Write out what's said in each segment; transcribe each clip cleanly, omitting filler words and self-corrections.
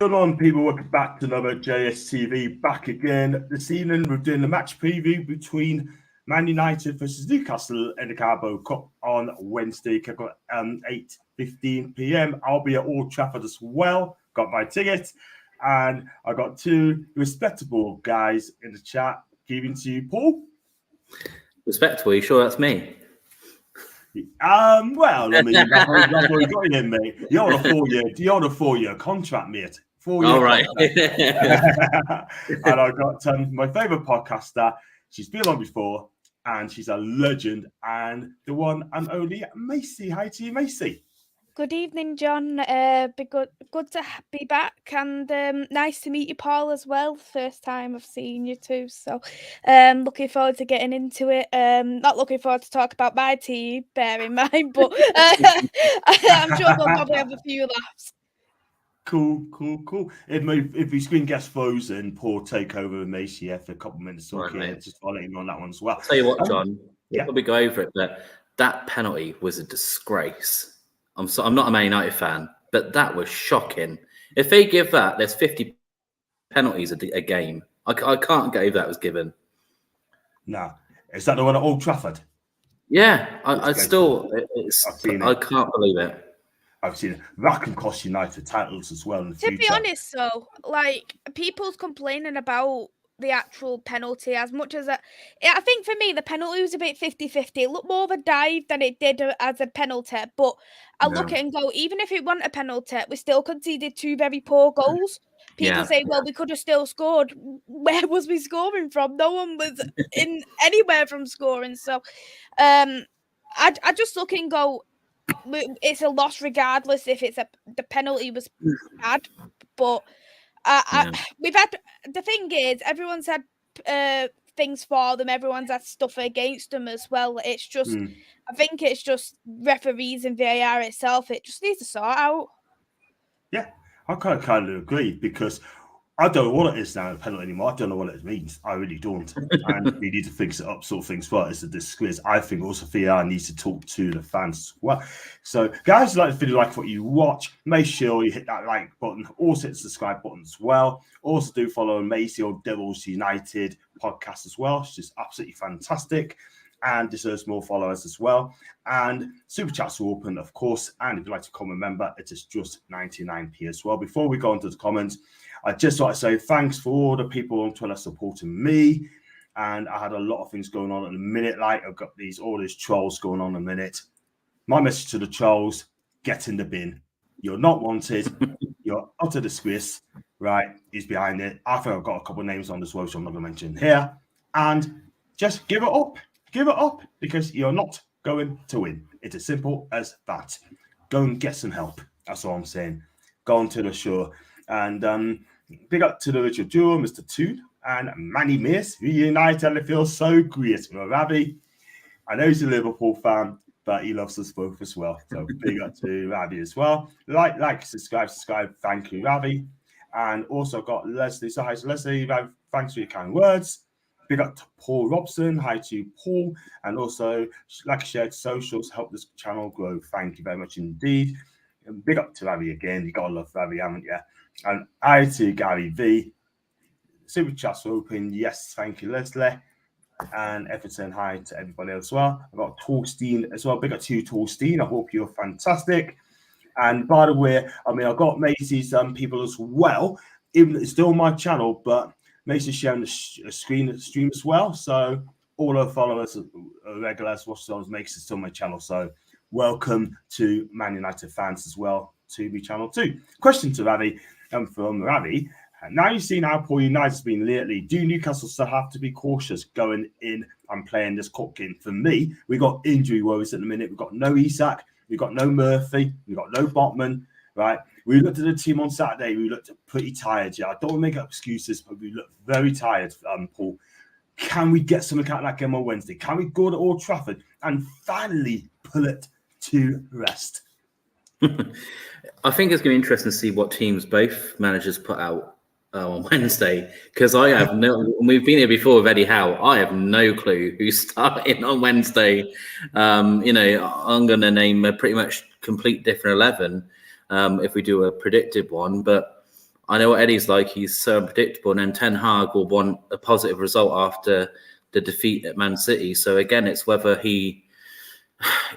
Good on, people. Welcome back to another JSTV. Back again this evening. We're doing the match preview between Man United versus Newcastle in the Carabao Cup on Wednesday, kick off at 8:15 p.m. I'll be at Old Trafford as well. Got my ticket, and I got two respectable guys in the chat. Giving to you, Paul. Respectable? You sure that's me? Well, I mean, that's what we got in, mate. You're on a four-year contract, mate. 4 years. All right. And I got my favorite podcaster. She's been on before, and she's a legend, and the one and only Maisy. Hi to you, Maisy. Good evening, John. Good to be back, and nice to meet you, Paul, as well. First time I've seen you two, so looking forward to getting into it. Not looking forward to talk about my team, bear in mind, but I'm sure we'll probably have a few laughs. Cool. If your screen gets frozen, Paul take over and Maisy for a couple of minutes. Okay, right, just I'll let you know on that one as well. I'll tell you what, John. We'll probably go over it, but that penalty was a disgrace. I'm not a Man United fan, but that was shocking. If they give that, there's 50 penalties a game. I can't get over that was given. No. Is that the one at Old Trafford? Yeah, I can't believe it. I've seen it. That can cost United titles as well in the future. To be honest, though, like, people's complaining about the actual penalty as much as I think for me the penalty was a bit 50-50. It looked more of a dive than it did as a penalty, but I look at it and go, even if it wasn't a penalty, we still conceded two very poor goals. People say, well, we could have still scored. Where was we scoring from? No one was in anywhere from scoring. So I just look and go, it's a loss regardless if the penalty was bad, but we've had, the thing is, everyone's had things for them, everyone's had stuff against them as well. It's just I think it's just referees and VAR itself, it just needs to sort out. Yeah, I kind of agree, because I don't know what it is now, a penalty anymore. I don't know what it means. I really don't. And we need to fix it up, sort of things. Well, it's a disgrace. I think also VAR needs to talk to the fans as well. So, guys, like the video, like what you watch, make sure you hit that like button. Also, hit the subscribe button as well. Also, do follow Maisy or Devils United podcast as well. She's absolutely fantastic and deserves more followers as well. And super chats are open, of course. And if you'd like to become a member, it is just 99p as well. Before we go into the comments, I just want to say thanks for all the people on Twitter supporting me. And I had a lot of things going on at the minute. Like, I've got all these trolls going on a minute. My message to the trolls, get in the bin. You're not wanted. You're utter disgrace. Right? He's behind it. I think I've got a couple of names on as well, which I'm not going to mention here. And just give it up. Give it up, because you're not going to win. It's as simple as that. Go and get some help. That's all I'm saying. Go on to the show. And big up to the original duo, Mr. Toon and Manny Mace, reunited, and it feels so great. Well, Ravi, I know he's a Liverpool fan, but he loves us both as well. So big up to Ravi as well. Like, subscribe. Thank you, Ravi. And also got Leslie. So hi to Leslie. Ravi, thanks for your kind words. Big up to Paul Robson. Hi to Paul. And also, like shared socials, help this channel grow. Thank you very much indeed. And big up to Ravi again. You got to love Ravi, haven't you? And hi to Gary V. Super chats are open. Yes, thank you, Leslie. And Everton, hi to everybody else as well. I've got Torstein as well. Big up to you, Torstein. I hope you're fantastic. And by the way, I mean, I've got Maisy's people as well. Even it's still on my channel, but Maisy's sharing the stream as well. So all our followers, regulars, watchers, makes it still on my channel. So welcome to Man United fans as well to my channel too. Question to Ravi from Ravi. Now you've seen how poor United's been lately. Do Newcastle still have to be cautious going in and playing this cup game? For me, we got injury worries at the minute. We've got no Isak, we've got no Murphy, we've got no Botman, right? We looked at the team on Saturday. We looked pretty tired. Yeah, I don't want to make up excuses, but we looked very tired, Paul. Can we get something out of that game on Wednesday? Can we go to Old Trafford and finally pull it to rest? I think it's going to be interesting to see what teams both managers put out on Wednesday, because I have we've been here before with Eddie Howe. I have no clue who's starting on Wednesday. I'm going to name a pretty much complete different 11 if we do a predicted one, but I know what Eddie's like. He's so unpredictable. And then Ten Hag will want a positive result after the defeat at Man City. So again, it's whether he,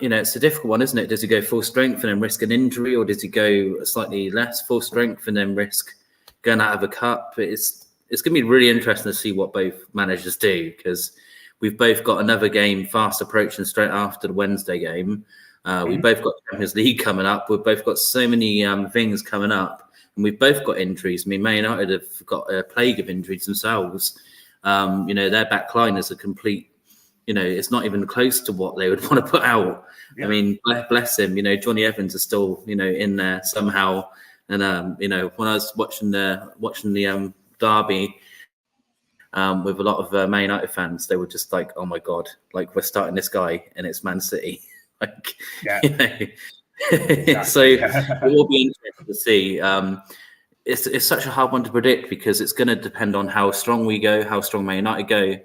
it's a difficult one, isn't it? Does he go full strength and then risk an injury, or does he go slightly less full strength and then risk going out of a cup? It's going to be really interesting to see what both managers do, because we've both got another game fast approaching straight after the Wednesday game. We've both got Champions League coming up. We've both got so many things coming up. And we've both got injuries. I mean, Man United have got a plague of injuries themselves. Their back line is a complete, it's not even close to what they would want to put out. Yeah. I mean, bless him. Johnny Evans is still, in there somehow. And when I was watching the derby with a lot of Man United fans, they were just like, "Oh my god, like we're starting this guy, and it's Man City." Like, So it will be interesting to see. It's such a hard one to predict because it's going to depend on how strong we go, how strong Man United go.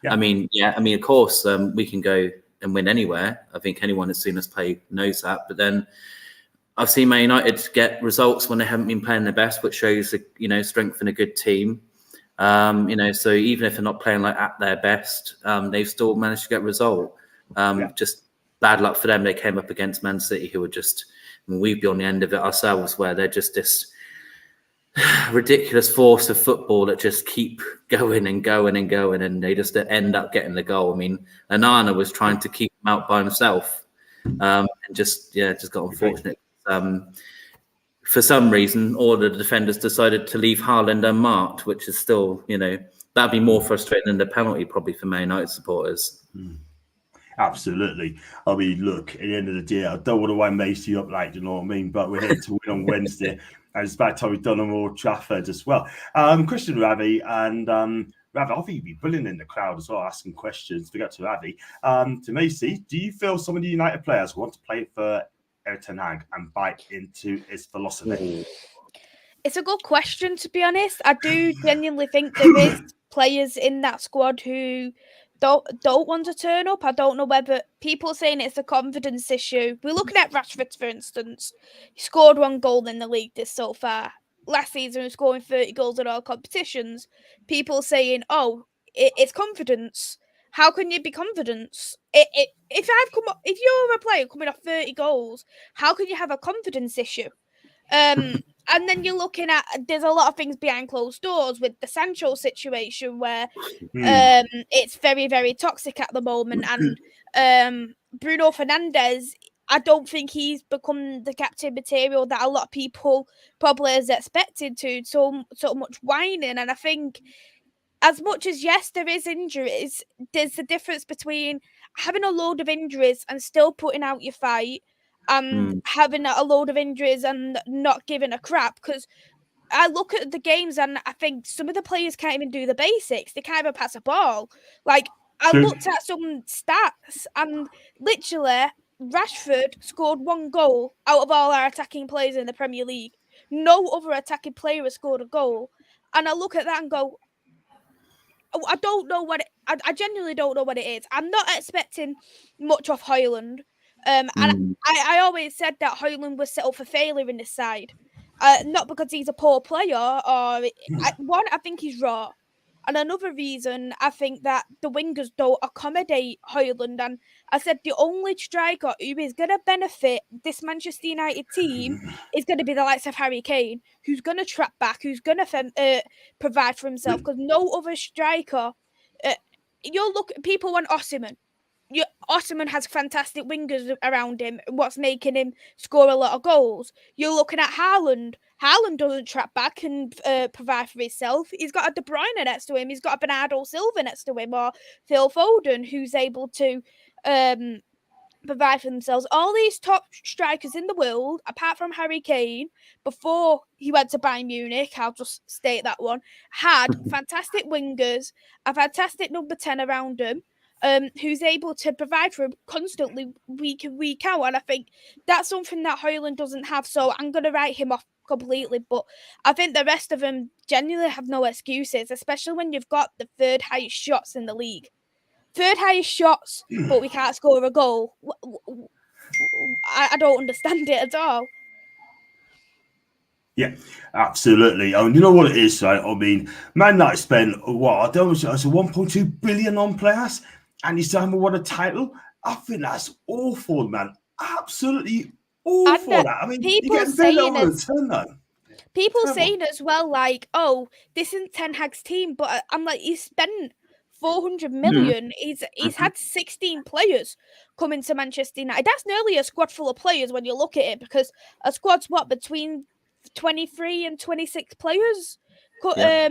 Yeah. I mean, of course, we can go and win anywhere. I think anyone that's seen us play knows that. But then I've seen Man United get results when they haven't been playing their best, which shows strength in a good team. So even if they're not playing like at their best, they've still managed to get a result. Just bad luck for them. They came up against Man City, who were just, we'd be on the end of it ourselves, where they're just this ridiculous force of football that just keep going and going and going, and they just end up getting the goal. I mean, Onana was trying to keep him out by himself, and just got unfortunate. For some reason, all the defenders decided to leave Haaland unmarked, which is still, that'd be more frustrating than the penalty probably for Man United supporters. Absolutely. I mean, look, at the end of the day, I don't want to wind Maisy up, like, you know what I mean? But we're here to win on Wednesday. And it's about time we've done on Old Trafford as well. Question Ravi, and Ravi, I think you'd be brilliant in the crowd as well, asking questions. Forget to Ravi. To Maisy, do you feel some of the United players want to play for Erik ten Hag and bite into his philosophy? It's a good question, to be honest. I do genuinely think there is players in that squad who don't want to turn up. I don't know whether people are saying it's a confidence issue. We're looking at Rashford, for instance. He scored 1 goal in the league this so far. Last season, he was scoring 30 goals in all competitions. People saying, "Oh, it's confidence." How can you be confident? If you're a player coming off 30 goals, how can you have a confidence issue? And then you're looking at, there's a lot of things behind closed doors with the Sancho situation where it's very, very toxic at the moment. And Bruno Fernandes, I don't think he's become the captain material that a lot of people probably has expected to. So much whining. And I think as much as, yes, there is injuries, there's a difference between having a load of injuries and still putting out your fight and having a load of injuries and not giving a crap. Because I look at the games and I think some of the players can't even do the basics. They can't even pass a ball. Like, I looked at some stats and literally Rashford scored 1 goal out of all our attacking players in the Premier League. No other attacking player has scored a goal. And I look at that and go, I don't know what I genuinely don't know what it is. I'm not expecting much of Højlund. And I always said that Højlund was set up for failure in this side. Not because he's a poor player or I think he's raw. And another reason, I think that the wingers don't accommodate Højlund. And I said the only striker who is going to benefit this Manchester United team is going to be the likes of Harry Kane, who's going to trap back, who's going to provide for himself. Because no other striker, people want Osimhen. Osimhen has fantastic wingers around him. What's making him score a lot of goals? You're looking at Haaland. Haaland doesn't trap back and provide for himself. He's got a De Bruyne next to him. He's got a Bernardo Silva next to him, or Phil Foden, who's able to provide for themselves. All these top strikers in the world, apart from Harry Kane, before he went to Bayern Munich, I'll just state that one, had fantastic wingers, a fantastic number 10 around him. Who's able to provide for him constantly week in, week out. And I think that's something that Højlund doesn't have. So I'm going to write him off completely. But I think the rest of them genuinely have no excuses, especially when you've got the 3rd highest shots in the league. 3rd highest shots, but we can't score a goal. I don't understand it at all. Yeah, absolutely. I mean, you know what it is, right? I mean, Man United spent what? I don't know, it's 1.2 billion on players, and you still haven't won a title. I think that's awful, man. Absolutely And awful. That. I mean, you people get very little saying as return, though. people Terrible. saying as well, like, oh, this isn't Ten Hag's team, but I'm like, he's spent 400 million. He's had 16 players coming to Manchester United. That's nearly a squad full of players when you look at it, because a squad's what, between 23 and 26 players. Yeah.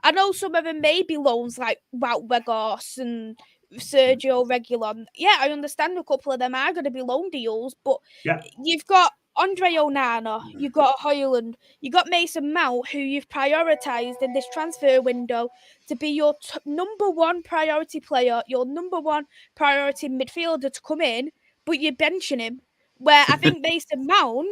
I know some of them may be loans, like Wout Weghorst and Sergio Reguilon. Yeah, I understand a couple of them are going to be loan deals, but Yeah. you've got Andre Onana, you've got Højlund, you've got Mason Mount, who you've prioritised in this transfer window to be your number one priority player, your number one priority midfielder to come in, but you're benching him. Where I think Mason Mount,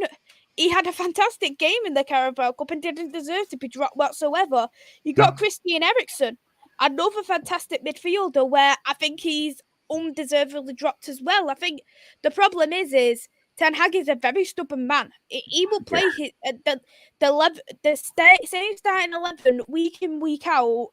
he had a fantastic game in the Carabao Cup and didn't deserve to be dropped whatsoever. You got No. Christian Eriksen, another fantastic midfielder, where I think he's undeservedly dropped as well. I think the problem is Ten Hag is a very stubborn man. He will play Yeah. same starting 11 week in, week out,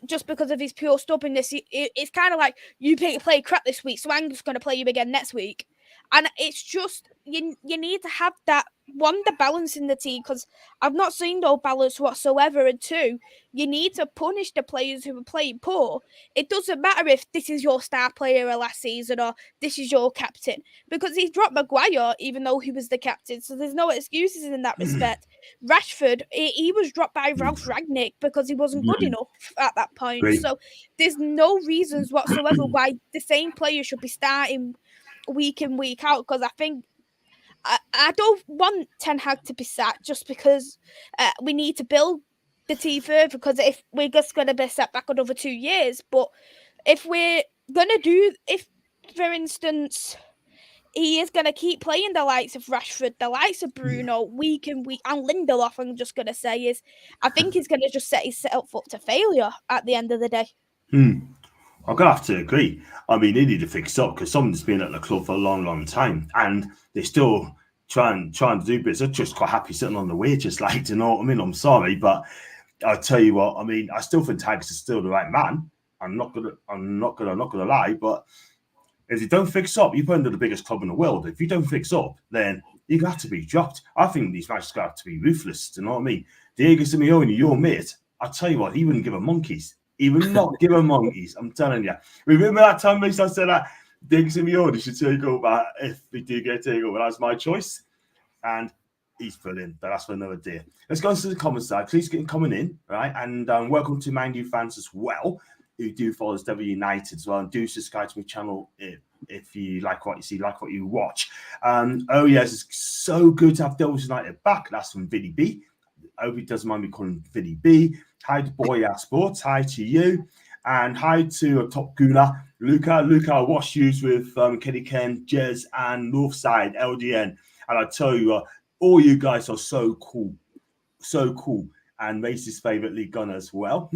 just because of his pure stubbornness. It's kind of like, you play crap this week, so I'm just going to play you again next week. And it's just, you need to have that, one, the balance in the team, because I've not seen no balance whatsoever. And two, you need to punish the players who are playing poor. It doesn't matter if this is your star player last season or this is your captain, because he dropped Maguire even though he was the captain. So there's no excuses in that respect. Rashford, he was dropped by Ralph Rangnick because he wasn't good enough at that point. Great. So there's no reasons whatsoever why the same player should be starting week in, week out, because I think I don't want Ten Hag to be sacked just because we need to build the team further, because if we're just going to be set back another 2 years, but if we're going to if, for instance, he is going to keep playing the likes of Rashford, the likes of Bruno, week in, week, and Lindelof, I'm just going to say, I think he's going to just set himself up to failure at the end of the day. I'm gonna have to agree. I mean, they need to fix up because someone's been at the club for a long, long time, and they're still trying to do bits. They're just quite happy sitting on the wages, like, you know what I mean? I'm sorry, but I'll tell you what. I mean, I still think Tags is still the right man. I'm not gonna lie, but if you don't fix up, you put into the biggest club in the world. If you don't fix up, then you have to be dropped. I think these matches have to be ruthless. Do you know what I mean? Diego Simeone, your mate, I tell you what, he wouldn't give a monkeys. He would not give a monkeys. I'm telling you. Remember that time I said that Diego Simeone should take over if we do get taken over? That's my choice. And he's brilliant. But that's for another day. Let's go to the comment side. Please get coming in, right? And welcome to Man Utd fans as well, who do follow us W United as well, and do subscribe to my channel if you like what you see, like what you watch. Oh yes, it's so good to have Devils United back. That's from Vinny B. I hope he doesn't mind me calling Vinny B. Hi to Boy Sports. Hi to you. And hi to Top Gooner, Luca. Luca, I watched you with Kenny Ken, Jez, and Northside, LDN. And I tell you, all you guys are so cool. So cool. And Macy's favourite league gunner as well.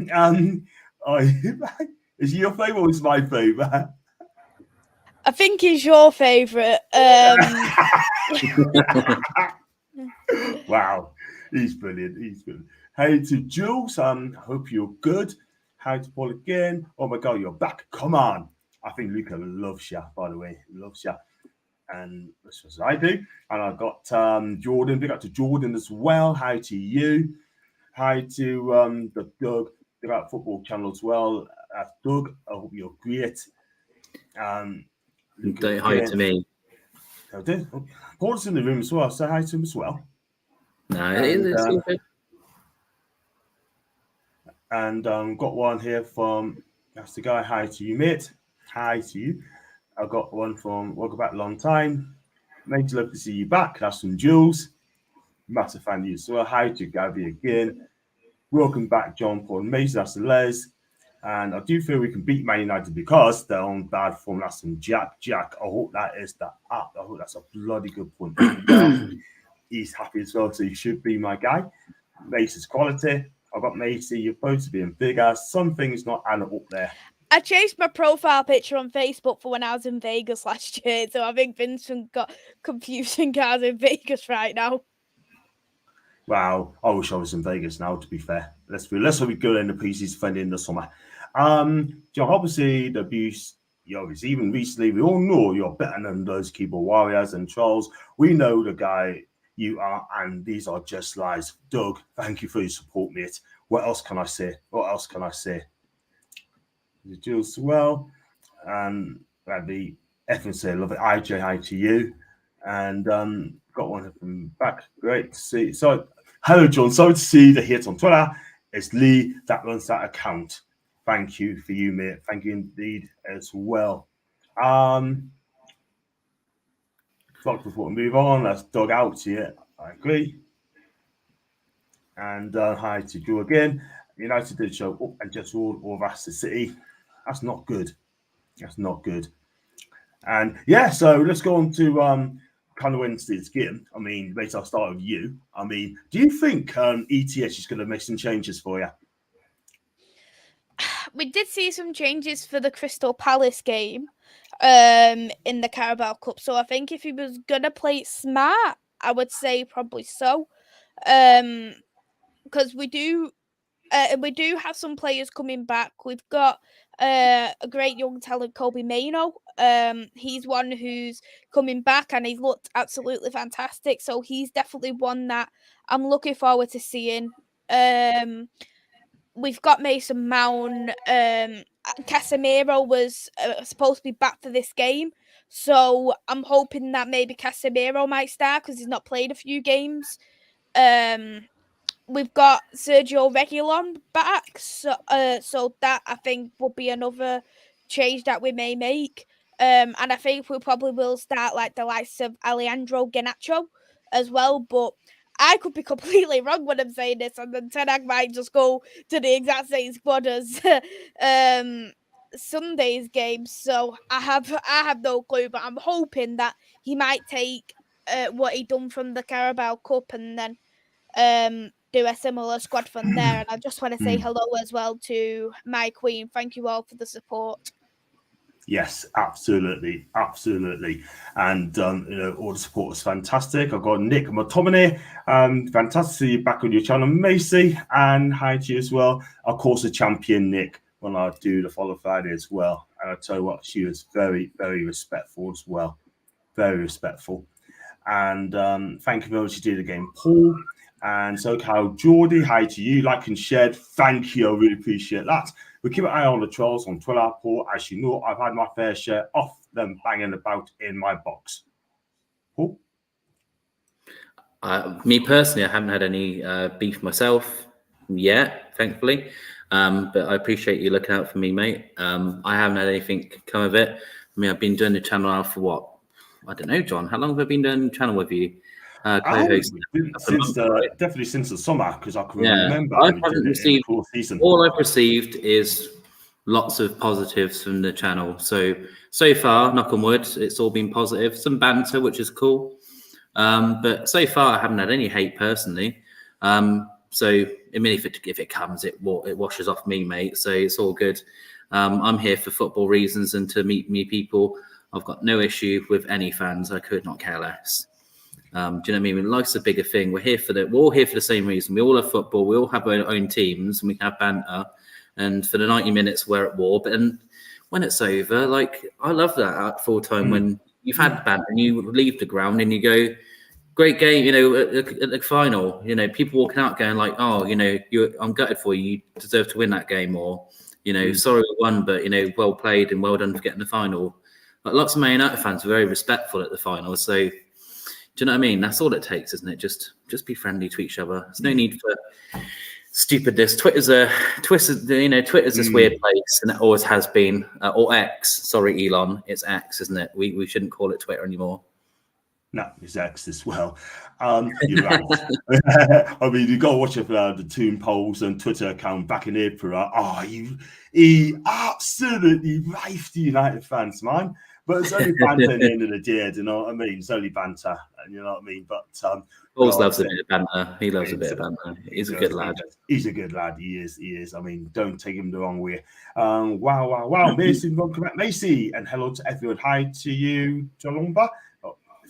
Is he your favourite or is my favourite? I think he's your favourite. Wow. He's brilliant. He's brilliant. Hey to Jules. I hope you're good. Hi to Paul again. Oh my God, you're back. Come on. I think Luca loves you, by the way. Loves you. And that's what I do. And I've got Jordan. Big up to Jordan as well. Hi to you. Hi to the Doug. Big up football channel as well. Doug, I hope you're great. Don't hi to me. I did. Paul's in the room as well. Say hi to him as well. No, it's all good. And got one here from, that's the guy. Hi to you, mate. Hi to you. I got one from welcome back, long time. Mate, love to see you back. That's from Jules. Massive fan of you as well. Hi to Gabby again. Welcome back, John Paul Maisy. That's Les. And I do feel we can beat Man United because they're on bad form. That's from Jack. Jack, I hope that is the up. I hope that's a bloody good point. He's happy as well, so he should be my guy. Macy's quality. I've got Macy. You're supposed to be in bigger. Some things not adding up there. I changed my profile picture on Facebook for when I was in Vegas last year, so I think Vincent got confusing cars in Vegas right now. Wow, I wish I was in Vegas now, to be fair. Let's hope we go in the preseason friendly in the summer. John, obviously, the abuse, obviously, even recently, we all know you're better than those keyboard warriors and trolls. We know the guy you are, and these are just lies. Doug, thank you for your support, mate. What else can I say? Jules well, and Bradley Effin say, love it. IJ, hi to you. And got one from back. Great to see. So, hello, John. Sorry to see the hit on Twitter. It's Lee that runs that account. Thank you for you, mate. Thank you indeed as well. Before we move on, that's Doug out here. I agree. And hi to Drew again. United did show up and just ruled over Aston City. That's not good. And yeah, so let's go on to kind of Wednesday's game. I mean, maybe I'll start with you. I mean, do you think ETS is going to make some changes for you? We did see some changes for the Crystal Palace game in the Carabao Cup. So I think if he was going to play it smart, I would say probably so. Because we do have some players coming back. We've got a great young talent, Kobe Maino. He's one who's coming back and he's looked absolutely fantastic. So he's definitely one that I'm looking forward to seeing. We've got Mason Mount. Casemiro was supposed to be back for this game. So I'm hoping that maybe Casemiro might start because he's not played a few games. We've got Sergio Reguilon back, so that I think will be another change that we may make. And I think we probably will start like the likes of Alejandro Garnacho as well. But I could be completely wrong when I'm saying this, and then Ten Hag might just go to the exact same squad as Sunday's game. So I have no clue, but I'm hoping that he might take what he done from the Carabao Cup and then do a similar squad from there. And I just want to say hello as well to my queen. Thank you all for the support. Yes, absolutely. And all the support was fantastic. I've got Nick McTominay. Fantastic to see you back on your channel, Maisy, and hi to you as well. Of course, the champion Nick when I do the follow Friday as well. And I tell you what, she was very, very respectful as well. Very respectful. And thank you very much. You did again, Paul. And so, Kyle Geordie, hi to you. Like and shared. Thank you. I really appreciate that. We keep an eye on the trolls on Twitter, Paul. As you know, I've had my fair share of them banging about in my box. Paul? Me personally, I haven't had any beef myself yet, thankfully. But I appreciate you looking out for me, mate. I haven't had anything come of it. I mean, I've been doing the channel now for what? I don't know, John. How long have I been doing the channel with you? Definitely since the summer, because I can remember all I've received is lots of positives from the channel. So far, knock on wood, it's all been positive. Some banter, which is cool. But so far, I haven't had any hate personally. So I mean, if it comes, it washes off me, mate. So it's all good. I'm here for football reasons and to meet people. I've got no issue with any fans. I could not care less. Do you know what I mean? Life's a bigger thing. We're all here for the same reason. We all have football. We all have our own teams, and we can have banter. And for the 90 minutes, we're at war. But when it's over, like I love that at full time when you've had banter and you leave the ground and you go, great game. You know, at the final, you know, people walking out going like, oh, you know, I'm gutted for you. You deserve to win that game, or you know, sorry we won, but you know, well played and well done for getting the final. Like lots of Man Utd fans were very respectful at the final. So. Do you know what I mean? That's all it takes, isn't it? Just be friendly to each other. There's no need for stupidness. Twitter's this weird place, and it always has been. Or X. Sorry, Elon. It's X, isn't it? We shouldn't call it Twitter anymore. No, it's X as well. You're right. I mean, you got to watch the Toon Polls and Twitter account back in April. He absolutely rifed the United fans, man. But it's only banter at the end of the day, do you know what I mean? It's only banter, you know what I mean? But Paul loves a bit of banter. He loves a bit of banter. He's a good lad. He's a good lad. He is. I mean, don't take him the wrong way. Wow. Maisy, welcome back, Maisy, and hello to everyone. Hi to you, Jalomba.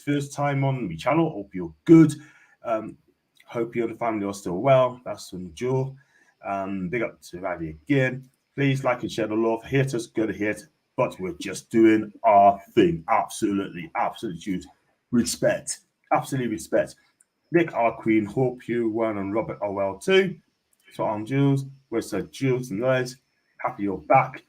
First time on my channel. Hope you're good. Hope you and the family are still well. That's from Joe. Big up to Raddy again. Please like and share the love. Haters, go to hate. But we're just doing our thing. Absolutely huge. Respect. Absolutely respect. Nick, our queen. Hope you, Juan, and Robert are well too. So I'm Jules. We're so Jules and guys. Happy you're back.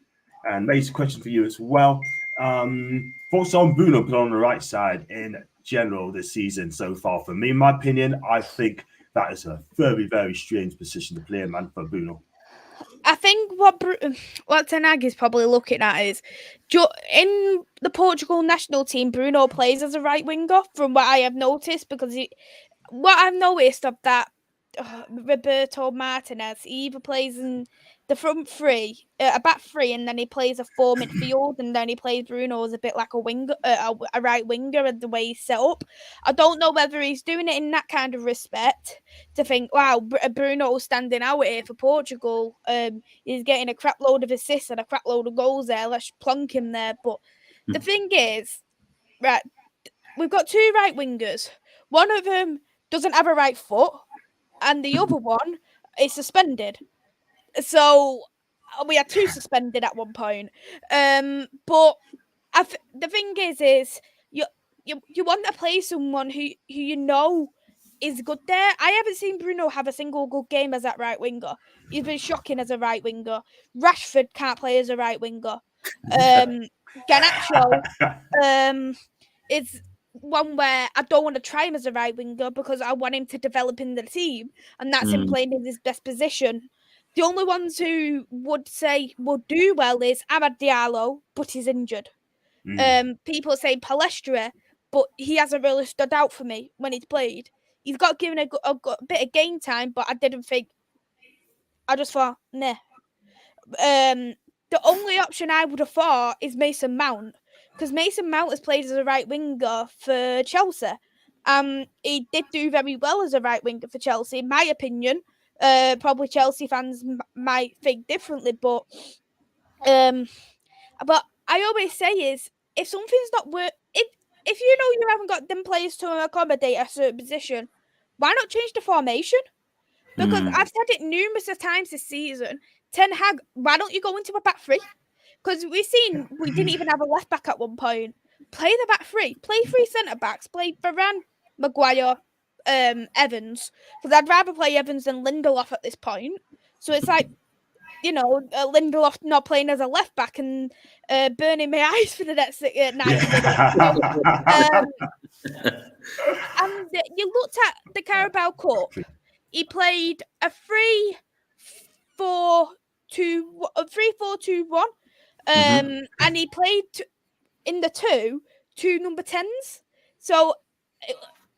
And Maisy, question for you as well. Thoughts on Bruno put on the right side in general this season so far? For me, in my opinion, I think that is a very, very strange position to play, man, for Bruno. I think what Ten Hag is probably looking at is in the Portugal national team, Bruno plays as a right winger, from what I have noticed, because what I've noticed of that Roberto Martinez, he either plays in the front three, a back three, and then he plays a 4 midfield, and then he plays Bruno as a bit like a winger, a right winger, and the way he's set up. I don't know whether he's doing it in that kind of respect to think, wow, Bruno's standing out here for Portugal. He's getting a crap load of assists and a crap load of goals there. Let's plonk him there. But the thing is, right, we've got two right wingers. One of them doesn't have a right foot, and the other one is suspended. So we had two suspended at one point. But the thing is you want to play someone who you know is good there. I haven't seen Bruno have a single good game as that right winger. He's been shocking as a right winger. Rashford can't play as a right winger. Garnacho is one where I don't want to try him as a right winger because I want him to develop in the team, and that's him playing in his best position. The only ones who would say would do well is Amad Diallo, but he's injured. People say Palestra, but he hasn't really stood out for me when he's played. He's got given a bit of game time, but I didn't think. I just thought, nah. The only option I would have thought is Mason Mount, because Mason Mount has played as a right winger for Chelsea. He did do very well as a right winger for Chelsea, in my opinion. Probably Chelsea fans might think differently, but I always say is if something's not if you know you haven't got them players to accommodate a certain position, why not change the formation? Because I've said it numerous of times this season. Ten Hag, why don't you go into a back three? Because we didn't even have a left back at one point. Play the back three. Play three centre backs. Play Varane, Maguire, Evans. Because I'd rather play Evans than Lindelof at this point. So it's like, Lindelof not playing as a left back and burning my eyes for the next 90 minutes. And you looked at the Carabao Cup. He played a 3-4-2-1. And he played in the two number 10s. So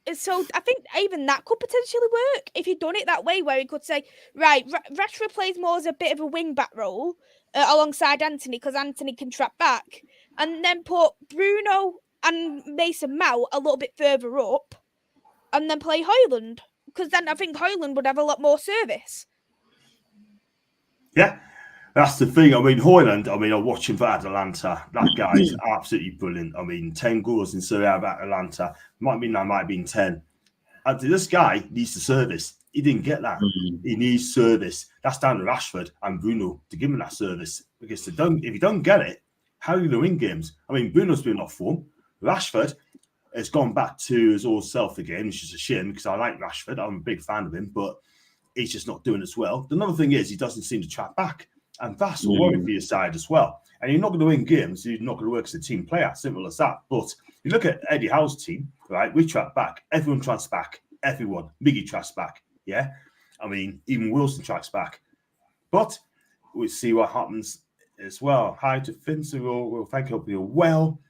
I think even that could potentially work if he'd done it that way, where he could say, right, Rashford plays more as a bit of a wing back role alongside Anthony, because Anthony can trap back, and then put Bruno and Mason Mount a little bit further up, and then play Højlund, because then I think Højlund would have a lot more service. Yeah. That's the thing. I mean, Højlund, I watch him for Atalanta. That guy is absolutely brilliant. 10 goals in Serie A of Atalanta. Might have been 10. This guy needs the service. He didn't get that. He needs service. That's down to Rashford and Bruno to give him that service. Because if you don't get it, how are you going to win games? Bruno's been off form. Rashford has gone back to his old self again, which is a shame because I like Rashford. I'm a big fan of him, but he's just not doing as well. Another thing is he doesn't seem to track back. And that's a worry for your side as well. And you're not going to win games. You're not going to work as a team player. Simple as that. But you look at Eddie Howe's team, right? We track back. Everyone tracks back. Everyone. Miggy tracks back. Yeah? Even Wilson tracks back. But we'll see what happens as well. Hi to Fincero. Well, thank you. Hope you're well.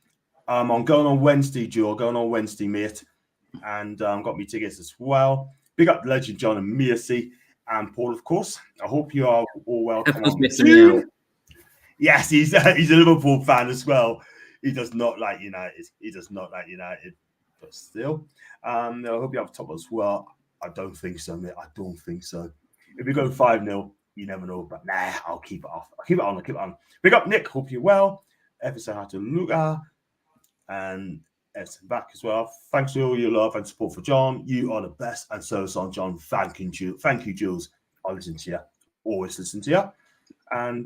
I'm going on Wednesday, Joe. Going on Wednesday, mate. And got me tickets as well. Big up Legend John and Maisy. And Paul, of course. I hope you are all welcome. Yes, he's a Liverpool fan as well. He does not like United. But still, I hope you have top as well. I don't think so, mate. I don't think so. If we go 5-0, you never know. But nah, I'll keep it off. I'll keep it on. Big up, Nick. Hope you're well. Ever say hi to Luca. And Edson back as well. Thanks for all your love and support for John. You are the best, and so is on John. Thank you, Jules. I listen to you. Always listen to you. And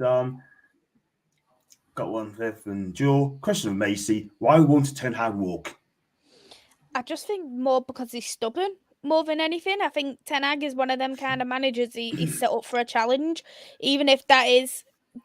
got one there from Jewel. Question from Maisy. Why won't Ten Hag walk? I just think more because he's stubborn. More than anything, I think Ten Hag is one of them kind of managers. He's set up for a challenge, even if that is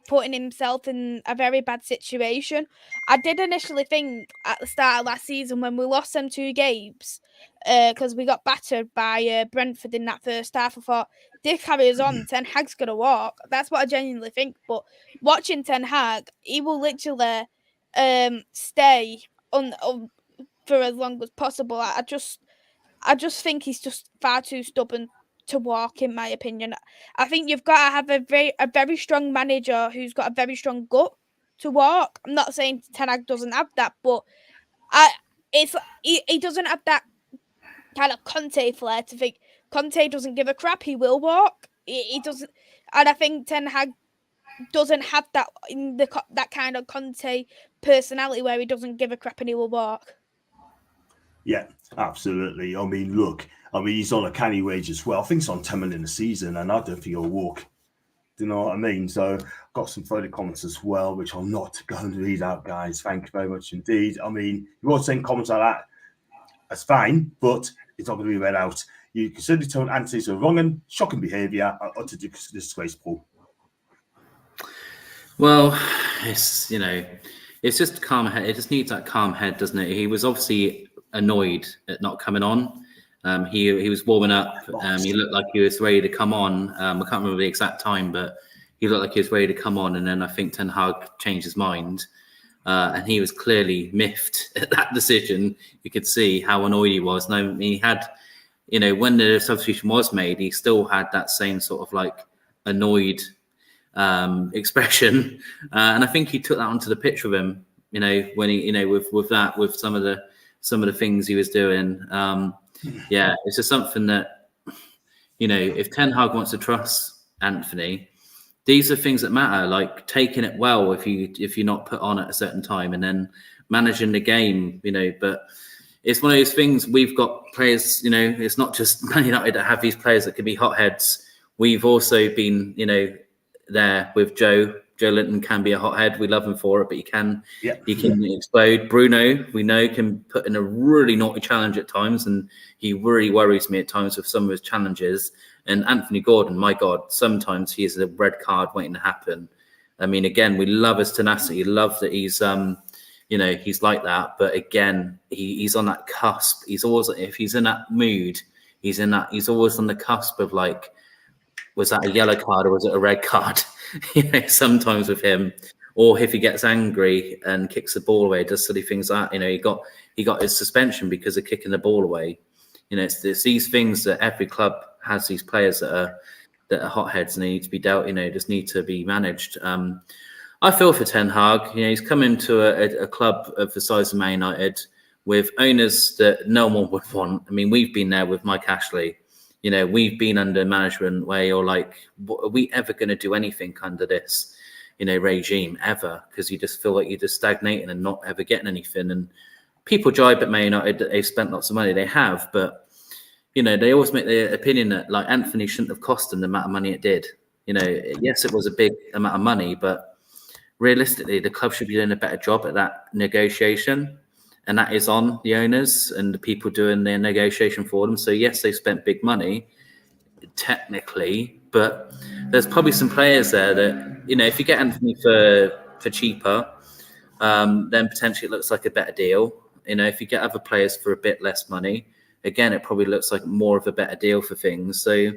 putting himself in a very bad situation. I did initially think at the start of last season when we lost them 2 games, because we got battered by Brentford in that first half, I thought, this carries on, Ten Hag's going to walk. That's what I genuinely think. But watching Ten Hag, he will literally stay on for as long as possible. I just think he's just far too stubborn to walk, in my opinion. I think you've got to have a very strong manager who's got a very strong gut to walk. I'm not saying Ten Hag doesn't have that, but he doesn't have that kind of Conte flair to think Conte doesn't give a crap, he will walk. He doesn't, and I think Ten Hag doesn't have that that kind of Conte personality where he doesn't give a crap and he will walk. Yeah, absolutely. I mean, look, he's on a canny wage as well. I think it's on 10 million a season, and I don't think he'll walk. Do you know what I mean? So, got some further comments as well, which I'm not going to read out, guys. Thank you very much indeed. I mean, you want to send comments like that, that's fine, but it's not going to be read out. You can certainly tell Anthony's a wrong and shocking behaviour, utter disgraceful. Well, it's just calm head. It just needs that calm head, doesn't it? He was obviously annoyed at not coming on. He was warming up. He looked like he was ready to come on. I can't remember the exact time, but he looked like he was ready to come on. And then I think Ten Hag changed his mind. And he was clearly miffed at that decision. You could see how annoyed he was. And I mean, he had, when the substitution was made, he still had that same sort of like annoyed expression. And I think he took that onto the pitch with him, when he, with some of the things he was doing. Yeah, it's just something that, if Ten Hag wants to trust Anthony, these are things that matter, like taking it well if you're not put on at a certain time, and then managing the game, but it's one of those things. We've got players, it's not just Man United that have these players that can be hotheads. We've also been, there with Joe Linton can be a hothead. We love him for it, but he can explode. Bruno, we know, can put in a really naughty challenge at times, and he really worries me at times with some of his challenges. And Anthony Gordon, my God, sometimes he is a red card waiting to happen. I mean, again, we love his tenacity. Love that he's, he's like that. But again, he's on that cusp. He's always, if he's in that mood, he's always on the cusp of like, was that a yellow card or was it a red card? Sometimes with him, or if he gets angry and kicks the ball away, does silly things like that. He got his suspension because of kicking the ball away. It's these things that every club has, these players that are hotheads and they need to be dealt. Just need to be managed. I feel for Ten Hag. He's come into a club of the size of Man United with owners that no one would want. I mean, we've been there with Mike Ashley. We've been under management where you're like, what, are we ever going to do anything under this, regime ever? Because you just feel like you're just stagnating and not ever getting anything. And people jibe at Man United that they've spent lots of money. They have, but they always make the opinion that like Anthony shouldn't have cost them the amount of money it did. Yes, it was a big amount of money, but realistically, the club should be doing a better job at that negotiation. And that is on the owners and the people doing their negotiation for them. So yes, they spent big money, technically, but there's probably some players there that, if you get Anthony for cheaper, then potentially it looks like a better deal. If you get other players for a bit less money, again, it probably looks like more of a better deal for things. So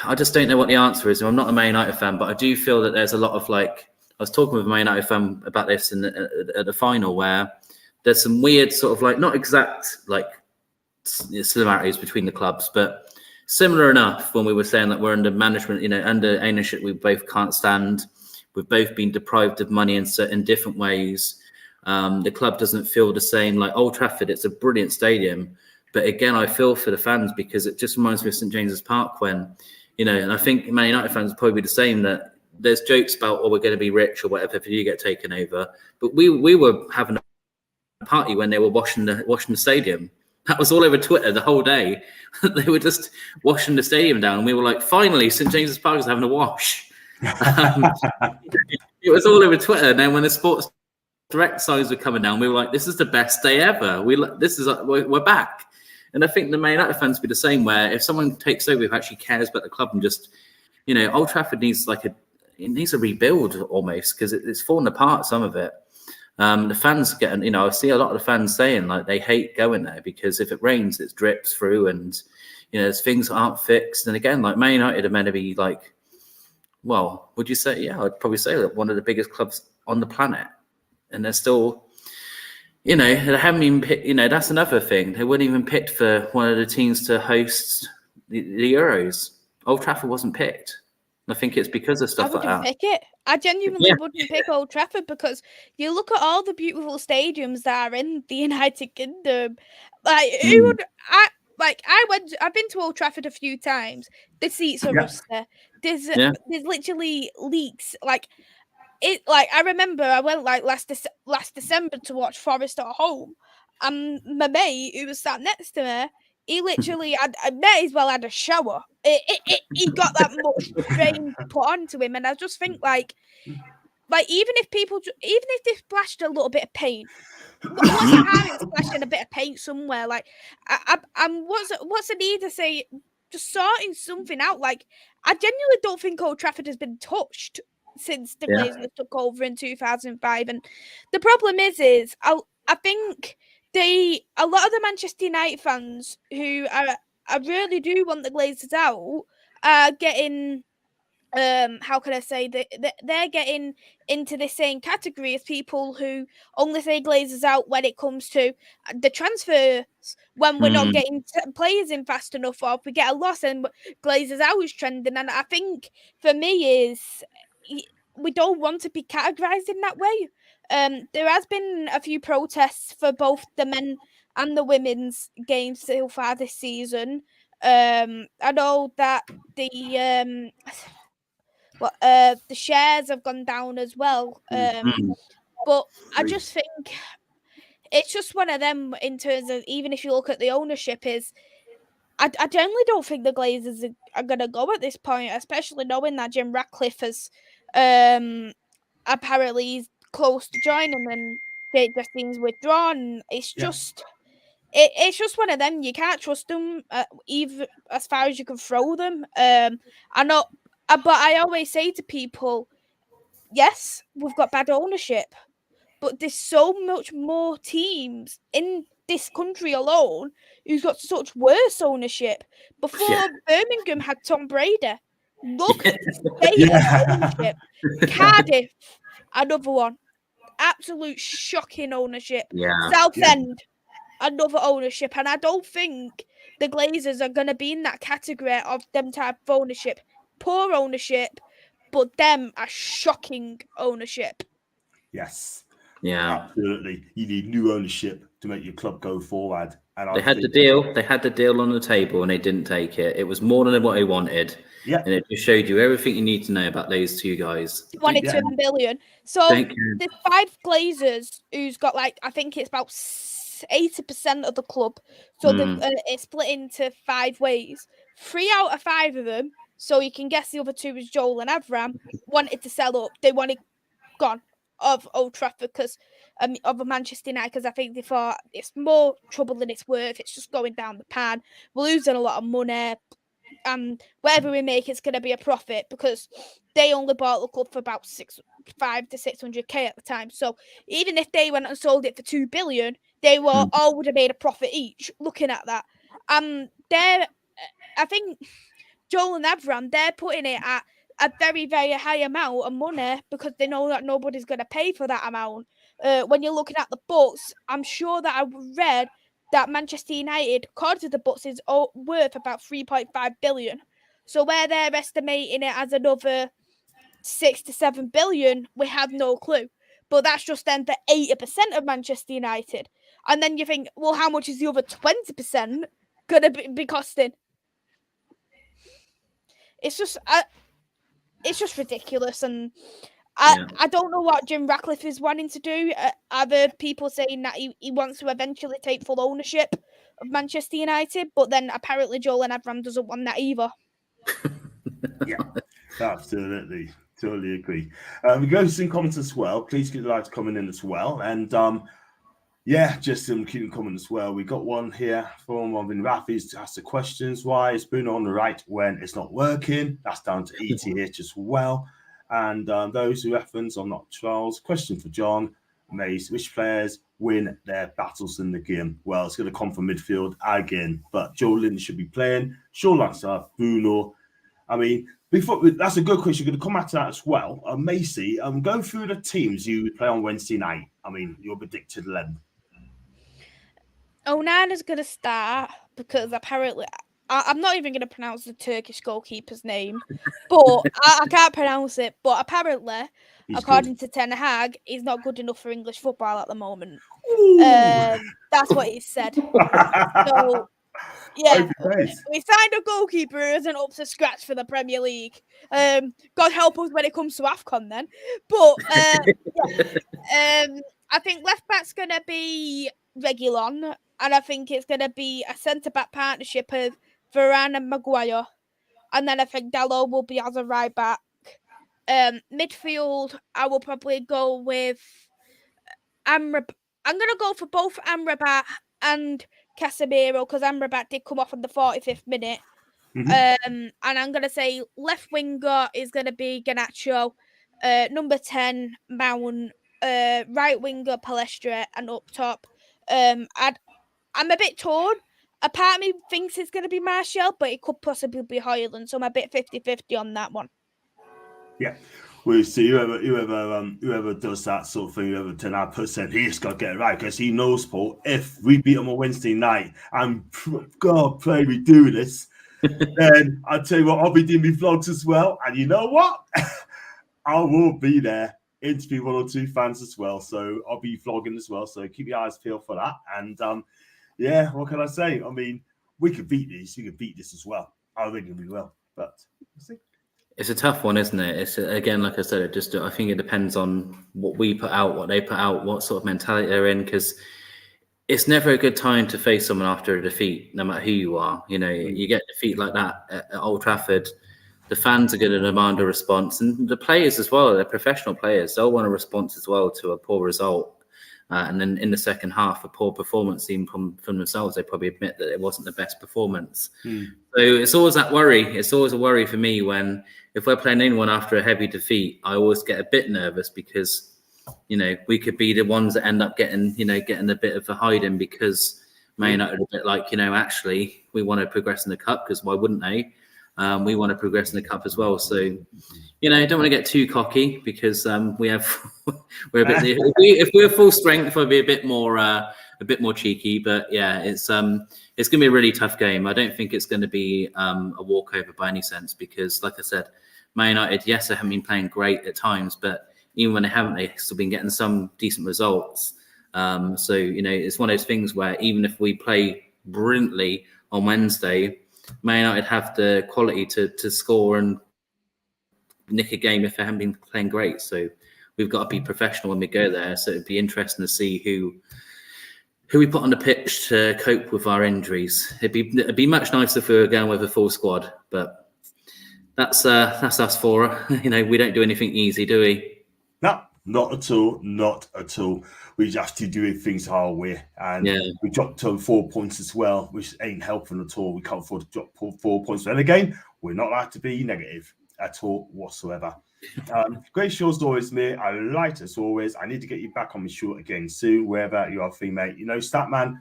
I just don't know what the answer is. I'm not a Man United fan, but I do feel that there's a lot of like, I was talking with a Man United fan about this at the final, where there's some weird sort of like, not exact like similarities between the clubs, but similar enough when we were saying that we're under management, under ownership, we both can't stand. We've both been deprived of money in different ways. The club doesn't feel the same. Like Old Trafford, it's a brilliant stadium. But again, I feel for the fans because it just reminds me of St James's Park when, and I think Man United fans would probably be the same, that there's jokes about, we're going to be rich or whatever if you get taken over. But we were having party when they were washing the stadium. That was all over Twitter the whole day. They were just washing the stadium down, and we were like, finally, St James's Park is having a wash. It was all over Twitter. And then when the Sports Direct signs were coming down, we were like, this is the best day ever. We're back. And I think the Man United fans be the same, where if someone takes over who actually cares about the club and just, Old Trafford needs it needs a rebuild almost, because it's fallen apart, some of it. The fans getting, I see a lot of the fans saying like they hate going there because if it rains, it drips through, and there's things that aren't fixed. And again, like Man United are meant to be like, well, would you say? Yeah, I'd probably say that one of the biggest clubs on the planet, and they're still, they haven't even picked. That's another thing. They weren't even picked for one of the teams to host the Euros. Old Trafford wasn't picked. I think it's because of stuff like that. I wouldn't pick it. I genuinely wouldn't pick Old Trafford because you look at all the beautiful stadiums that are in the United Kingdom. Like, who would I've been to Old Trafford a few times. The seats are rusty. There's literally leaks. I remember I went last December to watch Forest at home, and my mate who was sat next to me, he literally may as well had a shower. He got that much rain put onto him, and I just think like even if they splashed a little bit of paint, what's the harm in splashing a bit of paint somewhere? Like, what's the need to say? Just sorting something out. Like, I genuinely don't think Old Trafford has been touched since the Glazers took over in 2005, and the problem is I think a lot of the Manchester United fans who I really do want the Glazers out are getting how can I say they're getting into the same category as people who only say Glazers out when it comes to the transfers, when we're not getting players in fast enough, or if we get a loss and Glazers out is trending. And I think for me is we don't want to be categorized in that way. There has been a few protests for both the men and the women's games so far this season. I know that the shares have gone down as well. But I just think it's just one of them in terms of, even if you look at the ownership, I generally don't think the Glazers are going to go at this point, especially knowing that Jim Ratcliffe has apparently is close to joining and Jake Justine's withdrawn. It's just it's just one of them. You can't trust them even as far as you can throw them. I know, but I always say to people, yes, we've got bad ownership, but there's so much more teams in this country alone who's got such worse ownership. Before Birmingham had Tom Brady, look at the ownership. Cardiff, another one, absolute shocking ownership. Southend, another ownership, and I don't think the Glazers are going to be in that category of them type of ownership. Poor ownership, but them a shocking ownership. Yes. Yeah, absolutely. You need new ownership to make your club go forward. And they had the deal. They had the deal on the table, and they didn't take it. It was more than what they wanted. Yeah, and it just showed you everything you need to know about those two guys. He wanted $2 billion. So there's 5 Glazers who's got I think it's about 80% of the club. So it's split into 5 ways. 3 out of 5 of them, so you can guess the other 2 is Joel and Avram, wanted to sell up. They wanted gone of Old Trafford because of Manchester United, because I think they thought it's more trouble than it's worth. It's just going down the pan. We're losing a lot of money. Whatever we make, it's going to be a profit, because they only bought the club for about 500 to 600k at the time. So even if they went and sold it for $2 billion, they all would have made a profit each. Looking at that, I think Joel and Avram, they're putting it at a very, very high amount of money because they know that nobody's going to pay for that amount. When you're looking at the books, I'm sure that I read that Manchester United, according to the books, is worth about 3.5 billion. So where they're estimating it as another 6 to 7 billion, we have no clue. But that's just then for 80% of Manchester United. And then you think, well, how much is the other 20% going to be costing? It's just ridiculous. And I don't know what Jim Ratcliffe is wanting to do. I've heard people saying that he wants to eventually take full ownership of Manchester United, but then apparently Joel Avram doesn't want that either. Yeah, absolutely. Totally agree. We go to some comments as well. Please keep the lights coming in as well. And just keep them coming as well. We got one here from Robin Rafi's to ask the questions. Why is Bruno on the right when it's not working? That's down to ETH as well. And those who reference are not trolls. Question for John Mays: which players win their battles in the game? Well, it's going to come from midfield again, but Joe Linton should be playing. Shaw Langsdorff, Bruno. I mean, that's a good question. You're going to come at that as well. Maisy, go through the teams you play on Wednesday night. I mean, your predicted 11. Onana's going to start because apparently I'm not even going to pronounce the Turkish goalkeeper's name, but I can't pronounce it. But apparently, according to Ten Hag, he's not good enough for English football at the moment. That's what he said. So, yeah, we signed a goalkeeper who isn't up to scratch for the Premier League. God help us when it comes to AFCON then. But I think left back's going to be Reguilon, and I think it's going to be a centre-back partnership of Varane and Maguire. And then I think Dalot will be as a right back. Midfield, I will probably go with Amrabat. I'm going to go for both Amrabat and Casemiro because Amrabat did come off in the 45th minute. And I'm going to say left winger is going to be Garnacho, number 10, Mount, right winger, Palestra, and up top. I'm a bit torn. A part of me thinks it's going to be Martial, but it could possibly be Højlund, so I'm a bit 50-50 on that one. Yeah. We'll see whoever does that sort of thing, whoever 10%, he's got to get it right because he knows, Paul, if we beat him on Wednesday night and God pray we do this, then I'll tell you what, I'll be doing my vlogs as well. And you know what? I will be there, interview 1 or 2 fans as well. So I'll be vlogging as well. So keep your eyes peeled for that. And what can I say? I mean, we could beat this. We could beat this as well. I think we will. But we'll see. It's a tough one, isn't it? It's again, like I said, I think it depends on what we put out, what they put out, what sort of mentality they're in, because it's never a good time to face someone after a defeat, no matter who you are. You know, you get defeat like that at Old Trafford, the fans are going to demand a response, and the players as well. They're professional players; they'll want a response as well to a poor result. And then in the second half, a poor performance even from themselves, they probably admit that it wasn't the best performance. So it's always that worry. It's always a worry for me when, if we're playing anyone after a heavy defeat, I always get a bit nervous because, you know, we could be the ones that end up getting a bit of a hiding because Man Utd are a bit like, you know, actually we want to progress in the cup because why wouldn't they? We want to progress in the cup as well. So, you know, don't want to get too cocky because we're a bit. If we're full strength, we'll be a bit more cheeky. But yeah, it's going to be a really tough game. I don't think it's going to be a walkover by any sense because, like I said, Man Utd, yes, they haven't been playing great at times, but even when they haven't, they've still been getting some decent results. So, you know, it's one of those things where even if we play brilliantly on Wednesday, Man Utd have the quality to score and nick a game if they haven't been playing great. So we've got to be professional when we go there. So it'd be interesting to see who we put on the pitch to cope with our injuries. It'd be much nicer if we were going with a full squad, but that's us for you know, we don't do anything easy, do we? No, not at all. Not at all. We just have to do things our way. And we dropped 4 points as well, which ain't helping at all. We can't afford to drop 4 points. And again, we're not allowed to be negative at all whatsoever. Great show as always, mate. I liked it as always. I need to get you back on my show again soon, wherever you are, free, mate. You know, Statman,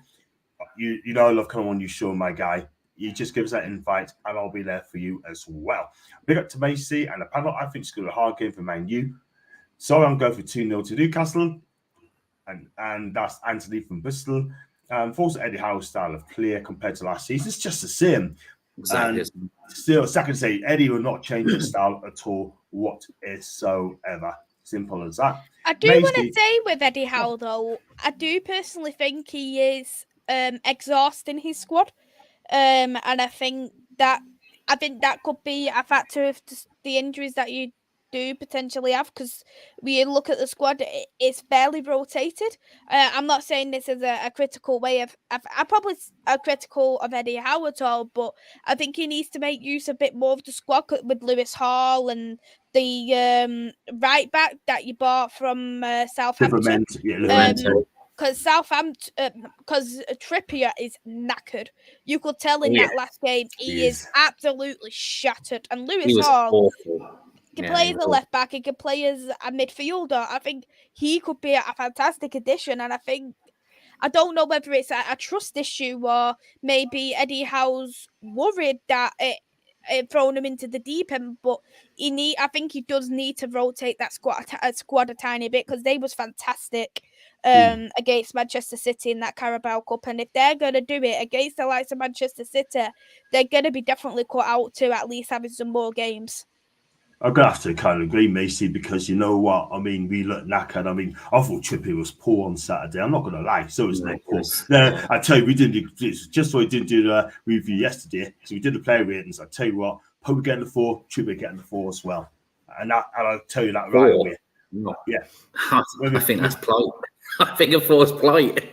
you know I love coming on your show, my guy. You just give us that invite and I'll be there for you as well. Big up to Maisy and the panel. I think it's going to be a hard game for Man U. So I'm going for 2-0 to Newcastle. And that's Anthony from Bristol. Also Eddie Howe's style of play compared to last season. It's just the same. Exactly. And still, second to say, Eddie will not change his style at all whatsoever. Simple as that. I do want to say with Eddie Howe, though, I do personally think he is exhausting his squad. And I think that could be a factor of the injuries that you do potentially have, because we look at the squad, it's barely rotated. I'm not saying this is a critical way of I probably are critical of Eddie Howe at all, but I think he needs to make use a bit more of the squad with Lewis Hall and the right back that you bought from Southampton. Because because Trippier is knackered. You could tell in that last game he is absolutely shattered. And Lewis Hall can play as a left back. He can play as a midfielder. I think he could be a fantastic addition. And I don't know whether it's a trust issue or maybe Eddie Howe's worried that it thrown him into the deep end, but I think he does need to rotate that squad a tiny bit, because they was fantastic against Manchester City in that Carabao Cup, and if they're going to do it against the likes of Manchester City, they're going to be definitely cut out to at least having some more games. I'm going to have to kind of agree, Maisy, because you know what? I mean, we look knackered. I mean, I thought Trippier was poor on Saturday. I'm not going to lie. So was Nick Paul. I tell you, we didn't do, just so we didn't do the review yesterday, so we did the player ratings. I tell you what, Pope getting the 4, Trippier getting the 4 as well. And I'll tell you that right away. No. Yeah. I think that's polite. I think a 4 is polite.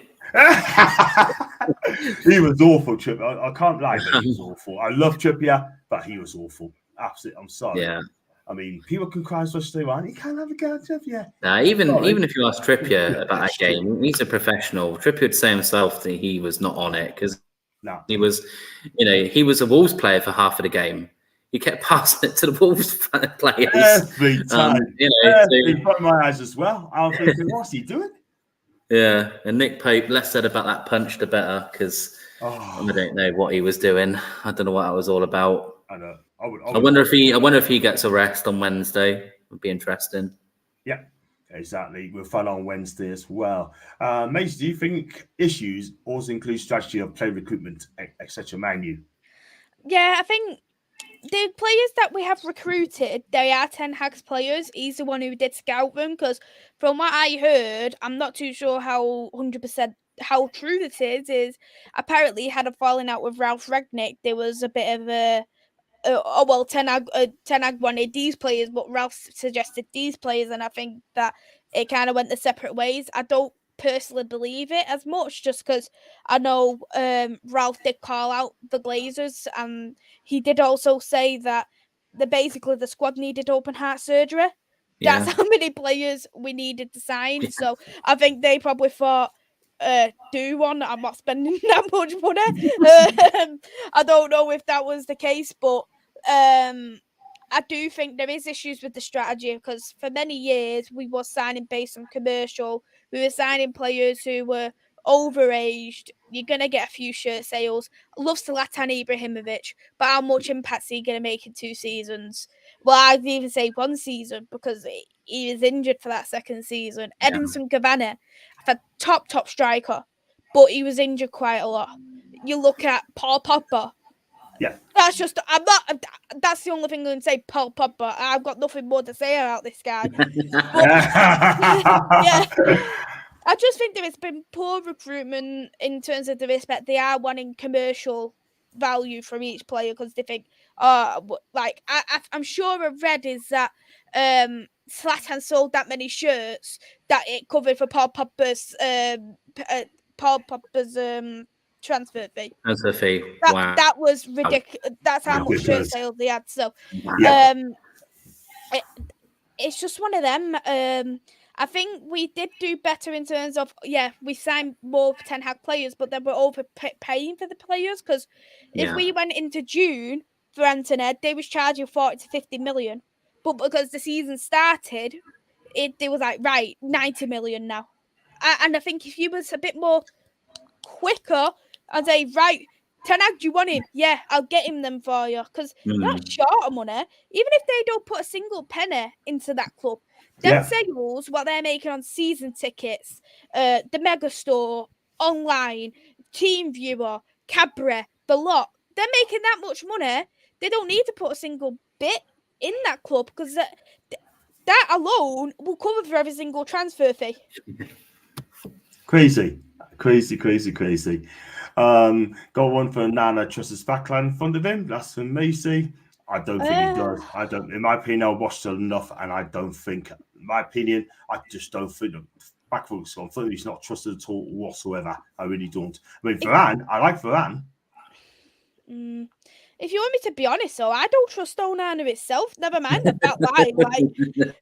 He was awful, Trippier. I can't lie, but he was awful. I love Trippier, but he was awful. Absolutely. I'm sorry. Yeah. I mean, people can cry as much as they want. He can't have a go at Trippier. Nah, even if you ask Trippier about that game, he's a professional. Trippier would say himself that he was not on it, because he was, he was a Wolves player for half of the game. He kept passing it to the Wolves players every time. In front of my eyes as well. I was thinking, what's he doing? Yeah, and Nick Pope, less said about that punch, the better, because I don't know what he was doing. I don't know what that was all about. I know. I wonder if he gets a rest on Wednesday. Would be interesting. Yeah, exactly. We'll follow on Wednesday as well. Maisy, do you think issues also include strategy of player recruitment, etc.? Man U? Yeah, I think the players that we have recruited, they are Ten Hag's players. He's the one who did scout them, because from what I heard, I'm not too sure how 100% how true this is apparently he had a falling out with Ralph Rangnick. There was a bit of a Ten Hag wanted these players, but Ralph suggested these players, and I think that it kind of went the separate ways. I don't personally believe it as much, just because I know Ralph did call out the Glazers, and he did also say that basically the squad needed open heart surgery. That's how many players we needed to sign. So I think they probably thought, do one. I'm not spending that much money. I don't know if that was the case, but I do think there is issues with the strategy, because for many years we were signing based on commercial. We were signing players who were overaged. You're going to get a few shirt sales. I love Zlatan Ibrahimovic, but how much impact is he going to make in 2 seasons? Well, I'd even say 1 season, because he was injured for that 2nd season. Edinson Cavani, a top striker, but he was injured quite a lot. You look at Paul Pogba. Yeah. That's the only thing I'm going to say, Paul Pogba. I've got nothing more to say about this guy. But, yeah. I just think there has been poor recruitment in terms of the respect. They are wanting commercial value from each player, because they think, I'm sure a read is that Zlatan sold that many shirts that it covered for Paul Pogba's transfer fee. Transfer fee. Wow. That was ridiculous. That's how much shirt sales they had. So, it's just one of them. I think we did do better in terms of, we signed more Ten Hag players, but then we're overpaying for the players, because if we went into June for Anthony, they was charging 40 to 50 million. But because the season started, they was like, right, 90 million now. And I think if you was a bit more quicker and say, right, Ten Hag, do you want him? Yeah, I'll get him then for you, because you're not short of money. Even if they don't put a single penny into that club, them sales, what they're making on season tickets, the mega store, online, team viewer, Cabra, the lot, they're making that much money. They don't need to put a single bit in that club, because that alone will cover for every single transfer fee. Crazy. Got one for Nana, trusts his backline in front of him. That's from Maisy. I don't think he does. I don't. In my opinion, I watched enough, and I don't think. In my opinion, I just don't think back foot's gone. He's not trusted at all whatsoever. I really don't. I mean, Varane, I like Varane. If you want me to be honest, though, I don't trust Onana itself. Never mind the back line. Like,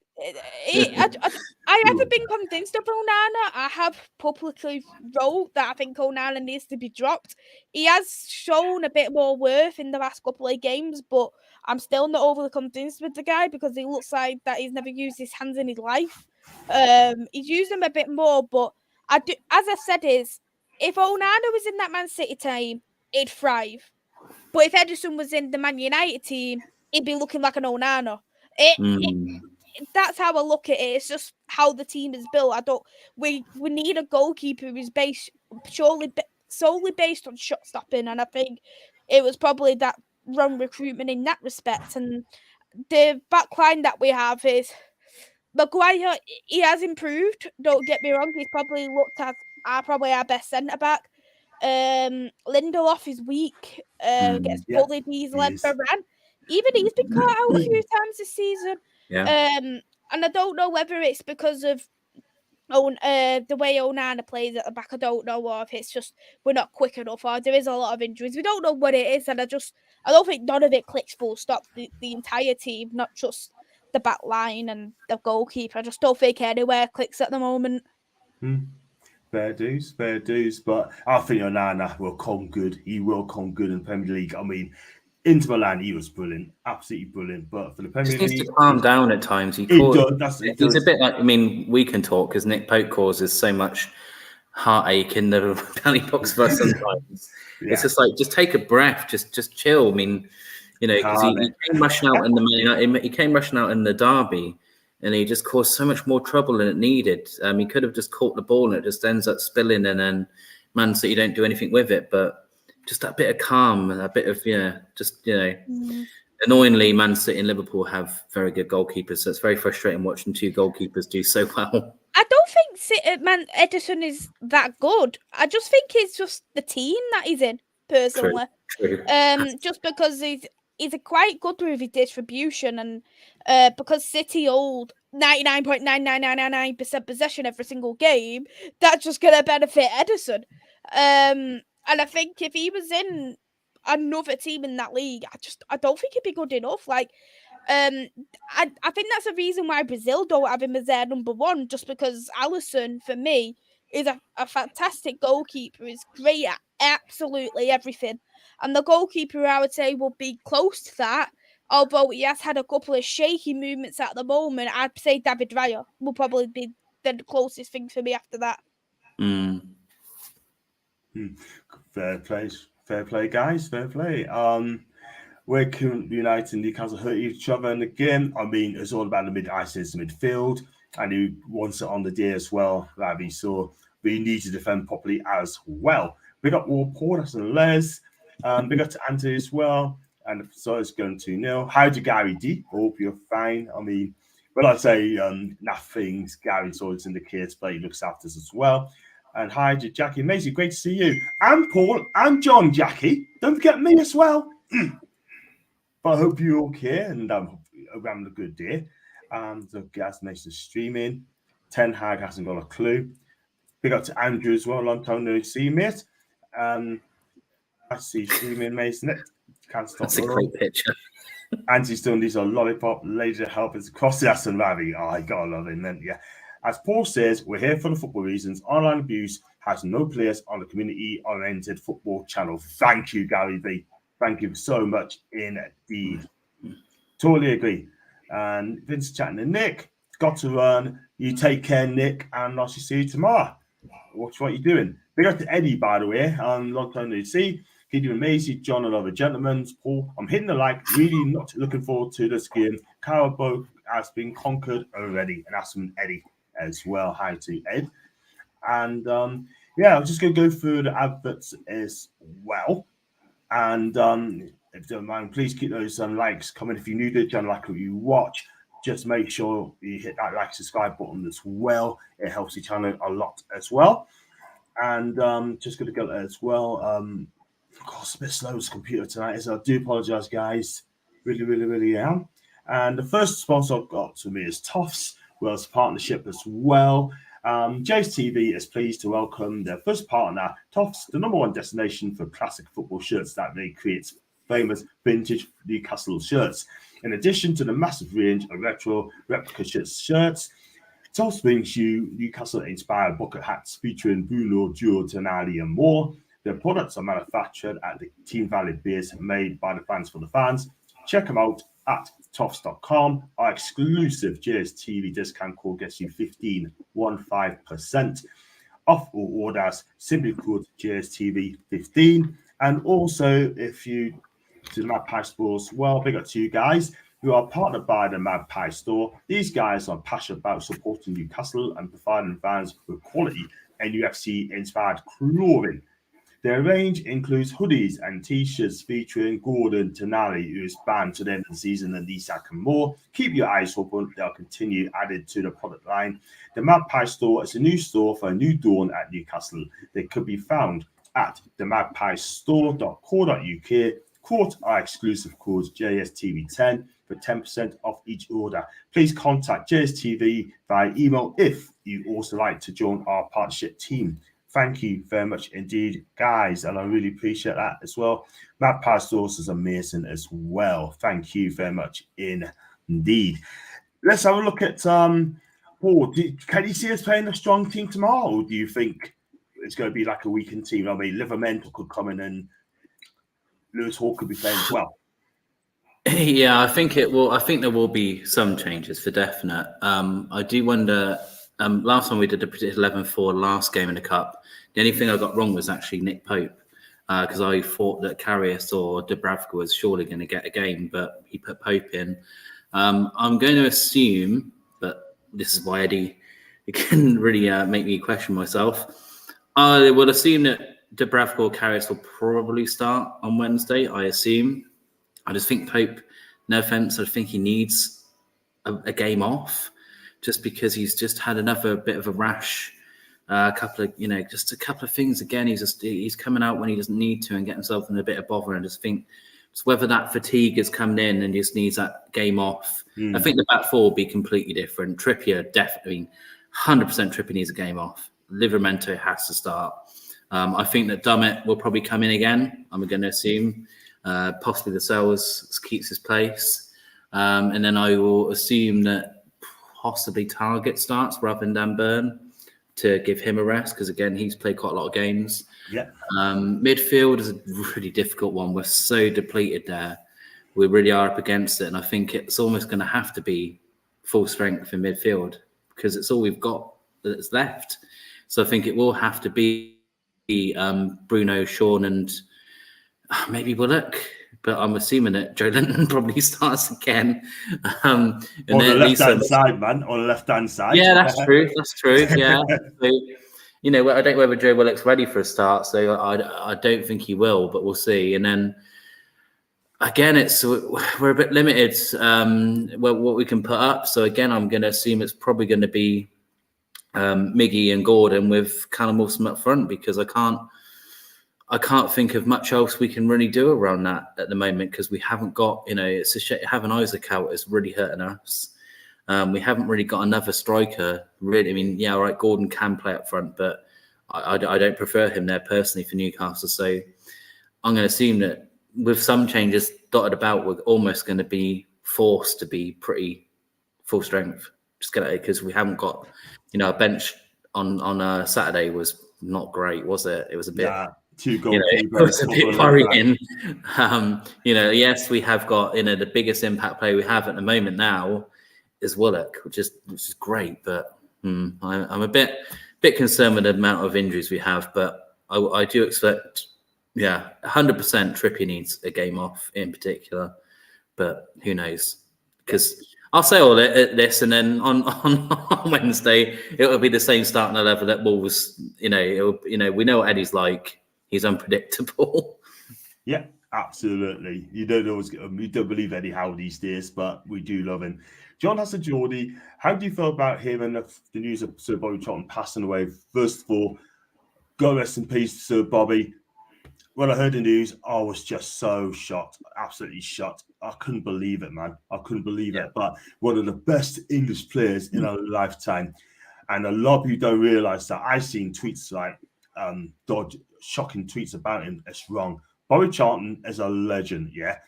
I haven't been convinced of Onana. I have publicly wrote that I think Onana needs to be dropped. He has shown a bit more worth in the last couple of games, but I'm still not overly convinced with the guy because he looks like that he's never used his hands in his life. He's used them a bit more, but as I said, if Onana was in that Man City team, he'd thrive. But if Ederson was in the Man United team, he'd be looking like an Onana. That's how I look at it. It's just how the team is built. We need a goalkeeper who's based solely based on shot stopping, and I think it was probably that wrong recruitment in that respect. And the back line that we have is Maguire. He has improved. Don't get me wrong. He's probably looked at our best centre back. Lindelof is weak. Gets bullied easily. Varane, even he's been caught out a few times this season. Yeah. And I don't know whether it's because of the way Onana plays at the back. I don't know, or if it's just we're not quick enough, or there is a lot of injuries. We don't know what it is, and I don't think none of it clicks full stop. The entire team, not just the back line and the goalkeeper. I just don't think anywhere clicks at the moment. Fair dues. But I think Onana will come good. He will come good in the Premier League. I mean, Inter Milan, he was brilliant, absolutely brilliant. But for the Premier League, he needs to calm down at times. He's a bit like, I mean, we can talk because Nick Pope causes so much heartache in the penalty box for us sometimes. It's just like, just take a breath, just chill. I mean, because he came rushing out in the derby. And he just caused so much more trouble than it needed. He could have just caught the ball and it just ends up spilling, and then Man City don't do anything with it. But just that bit of calm, a bit of Annoyingly, Man City and Liverpool have very good goalkeepers, so it's very frustrating watching two goalkeepers do so well. I don't think Ederson is that good. I just think it's just the team that he's in, personally. True. Just because he's quite good with his distribution, and because City hold 99.99999% possession every single game, that's just going to benefit Ederson. And I think if he was in another team in that league, I don't think he'd be good enough. Like, I think that's the reason why Brazil don't have him as their number one, just because Alisson, for me, is a fantastic goalkeeper. He's great at absolutely everything. And the goalkeeper, I would say, will be close to that. Although he has had a couple of shaky movements at the moment, I'd say David Raya will probably be the closest thing for me after that. Fair play, guys. Fair play. Where can United and Newcastle hurt each other in the game? I mean, it's all about the midfield, and who wants it on the day as well, Ravi. So we need to defend properly as well. We got Paul, that's and Les. We got to Anthony as well. And so it's going 2-0. How do Gary D? Hope you're fine. I mean, when I say nothing's Gary's always in the kids, but he looks after us as well. And hi to Jackie and Maisy, great to see you. And Paul and John, Jackie. Don't forget me as well. But I hope you're okay and hope you're having a good day. So guys, nice to stream in. Ten Hag hasn't got a clue. Big up to Andrew as well. Long time no see, mate. I see streaming, Mason. Can't stop. That's a great picture. Andy's doing these on lollipop. Laser help is across the Aston Ravi. Oh, I gotta love him, man. Yeah. As Paul says, we're here for the football reasons. Online abuse has no place on the community-oriented football channel. Thank you, Gary B. Thank you so much indeed. Totally agree. And Vince chatting to Nick. Got to run. You take care, Nick, and I'll see you tomorrow. Watch what you're doing. Big up to Eddie, by the way. Long time no see. Gideon Maisy, John, and other gentlemen. Paul, I'm hitting the like. Really not looking forward to this game. Carabao has been conquered already. And that's from Eddie as well. Hi to Ed. And I'm just going to go through the adverts as well. And if you don't mind, please keep those likes coming. If you're new to the channel, like what you watch, just make sure you hit that like, subscribe button as well. It helps the channel a lot as well. And just going to go there as well. Of course, a bit slow with the computer tonight, so I do apologize, guys. Really am. And the first sponsor I've got to me is Toffs, Wales partnership as well. JSTV is pleased to welcome their first partner, Toffs, the #1 destination for classic football shirts that they create famous vintage Newcastle shirts. In addition to the massive range of retro replica shirts, Toffs brings you Newcastle-inspired bucket hats featuring Bruno, Gio, Tonali, and more. Their products are manufactured at the Team Valley base, made by the fans for the fans. Check them out at toffs.com. Our exclusive JSTV discount code gets you 15% off all orders. Simply code JSTV15. And also, if you to the Magpie stores, well, big up to you guys who are partnered by the Magpie store. These guys are passionate about supporting Newcastle and providing fans with quality MUFC-inspired clothing. Their range includes hoodies and t-shirts featuring Gordon Tonali, who is banned to the end of the season, and Isak and more. Keep your eyes open. They'll continue added to the product line. The Magpie store is a new store for a new dawn at Newcastle. They could be found at themagpiestore.co.uk. Quote our exclusive code JSTV10 for 10% off each order. Please contact JSTV via email if you also like to join our partnership team. Thank you very much indeed, guys, and I really appreciate that as well. Magpie Stores is amazing as well. Thank you very much indeed. Let's have a look at Paul. Can you see us playing a strong team tomorrow, or do you think it's going to be like a weakened team? I mean, Livermore could come in and Lewis Hall could be playing as well. Yeah, I think it will. I think there will be some changes for definite. I do wonder. Last time we did a 11-4 last game in the Cup, the only thing I got wrong was actually Nick Pope, because I thought that Karius or Dubravka was surely going to get a game, but he put Pope in. I'm going to assume, but this is why Eddie, it can really make me question myself. I will assume that Dubravka or Karius will probably start on Wednesday, I assume. I just think Pope, no offense, I think he needs a game off, just because he's just had another bit of a rash, just a couple of things. Again, he's coming out when he doesn't need to and get himself in a bit of bother. And just think whether that fatigue is coming in and just needs that game off. I think the back four will be completely different. Trippier definitely, 100% Trippier needs a game off. Livramento has to start. I think that Dummett will probably come in again. I'm going to assume possibly the Sells keeps his place, and then I will assume that possibly Target starts rather than Dan Burn to give him a rest, because again he's played quite a lot of games. Yeah. Midfield is a really difficult one. We're so depleted there. We really are up against it, and I think it's almost going to have to be full strength in midfield because it's all we've got that's left. So I think it will have to be Bruno, Sean, and maybe Willock. But I'm assuming that Joe Linton probably starts again. On the left-hand side, man. On the left-hand side. Yeah, that's true. That's true. Yeah. So, I don't know whether Joe Willock's ready for a start, so I don't think he will, but we'll see. And then again, we're a bit limited what we can put up. So again, I'm going to assume it's probably going to be Miggy and Gordon with Callum Wilson up front, because I can't think of much else we can really do around that at the moment, because we haven't got, it's a shame having Isaac out is really hurting us. We haven't really got another striker, really. I mean, yeah, all right, Gordon can play up front, but I don't prefer him there personally for Newcastle. So I'm going to assume that with some changes dotted about, we're almost going to be forced to be pretty full strength. Just get it, because we haven't got, a bench on Saturday was not great, was it? It was a bit. Yeah. It was a bit worrying. Yes, we have got the biggest impact player we have at the moment now is Willock, which is great, but I'm a bit concerned with the amount of injuries we have. But I do expect, 100% Trippier needs a game off in particular, but who knows? Because I'll say all this, and then on Wednesday it will be the same starting 11 that Wolves. We know what Eddie's like. He's unpredictable. Yeah, absolutely. You don't believe Eddie Howe these days, but we do love him. John Hassan-Geordie, how do you feel about him and the news of Sir Bobby Charlton passing away? First of all, go rest in peace, Sir Bobby. when I heard the news, I was just so shocked, absolutely shocked. I couldn't believe it, man. I couldn't believe it. But one of the best English players in our lifetime. And a lot of people don't realise that. I've seen tweets like shocking tweets about him. It's wrong. Bobby Charlton is a legend, yeah?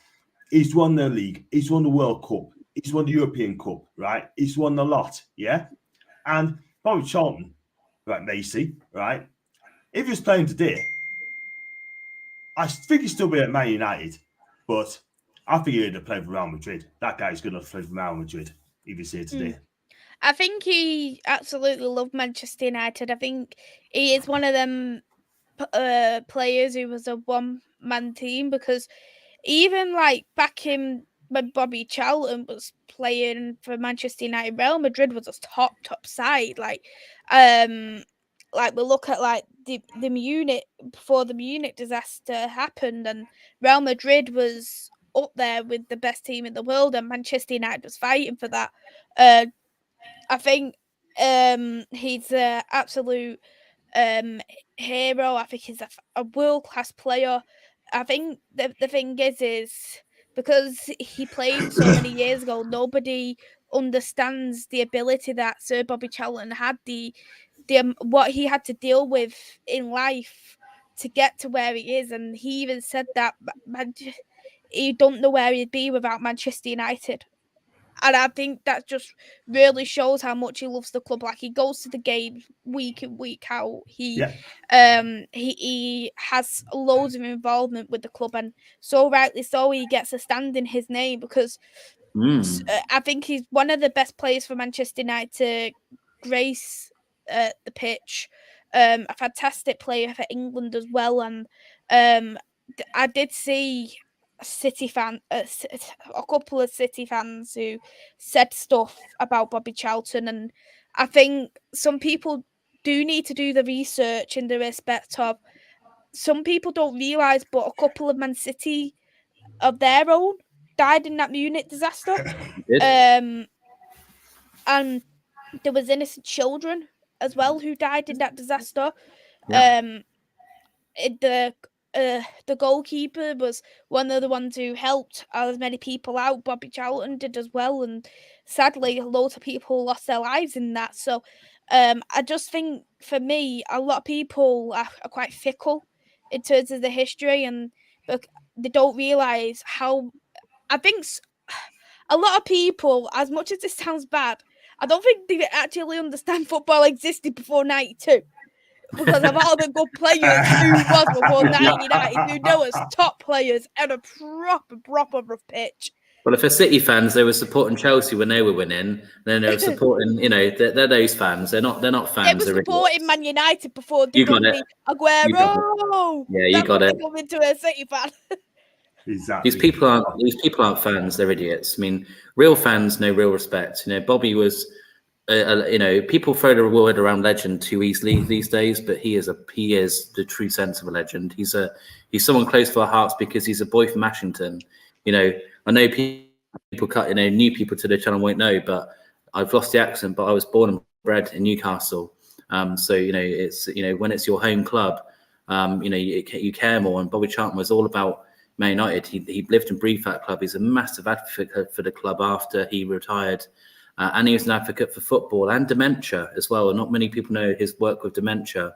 He's won the league. He's won the World Cup. He's won the European Cup, right? He's won a lot, yeah? And Bobby Charlton, right, Maisy, right? If he was playing today, I think he'd still be at Man United, but I think he'd have played for Real Madrid. That guy's going to play for Real Madrid if he's here today. I think he absolutely loved Manchester United. I think he is one of them players who was a one-man team, because even like back in when Bobby Charlton was playing for Manchester United, Real Madrid was a top side. Like we look at like the Munich, before the Munich disaster happened, and Real Madrid was up there with the best team in the world, and Manchester United was fighting for that. I think he's an absolute hero. I think he's a world-class player. I think the thing is because he played so many years ago, nobody understands the ability that Sir Bobby Charlton had, the what he had to deal with in life to get to where he is. And he even said that he don't know where he'd be without Manchester United. And I think that just really shows how much he loves the club. Like, he goes to the game week in, week out. He has loads of involvement with the club, and so rightly so, he gets a stand in his name, because I think he's one of the best players for Manchester United to grace the pitch. A fantastic player for England as well. And I did see a couple of City fans who said stuff about Bobby Charlton, and I think some people do need to do the research in the respect of, some people don't realise, but a couple of Man City of their own died in that Munich disaster. And there was innocent children as well who died in that disaster. The goalkeeper was one of the ones who helped as many people out. Bobby Charlton did as well, and sadly, loads of people lost their lives in that. So, I just think, for me, a lot of people are quite fickle in terms of the history, and they don't realise how. I think a lot of people, as much as this sounds bad, I don't think they actually understand football existed before '92. Because of all the good players who was before 1990, who know us top players and a proper rough pitch. Well, if they're City fans, they were supporting Chelsea when they were winning. Then they were supporting, they're those fans. They're not fans. They were supporting Man United before they got the Aguero. Yeah, you got it. Come into a City fan. Exactly. These people aren't fans. They're idiots. I mean, real fans know real respect. Bobby was. People throw the word around legend too easily these days, but he is the true sense of a legend. He's someone close to our hearts because he's a boy from Ashington. I know people cut, new people to the channel won't know, but I've lost the accent, but I was born and bred in Newcastle. So it's when it's your home club, you care more. And Bobby Charlton was all about Man United. He lived and breathed that club. He's a massive advocate for the club after he retired. And he was an advocate for football and dementia as well. And not many people know his work with dementia.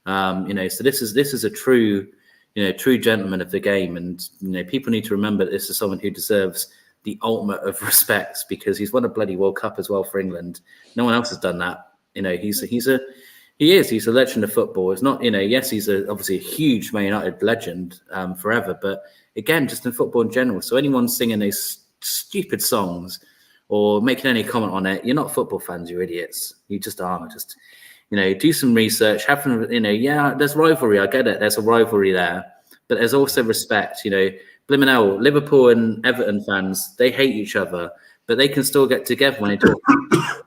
So this is a true gentleman of the game. And people need to remember that this is someone who deserves the ultimate of respect, because he's won a bloody World Cup as well for England. No one else has done that. He's a legend of football. It's not, yes, he's obviously a huge Man United legend forever, but again, just in football in general. So anyone singing these stupid songs or making any comment on it, you're not football fans, you're idiots. You just are. Just, do some research. There's rivalry. I get it. There's a rivalry there. But there's also respect. Blimmin' hell, Liverpool and Everton fans, they hate each other, but they can still get together when they talk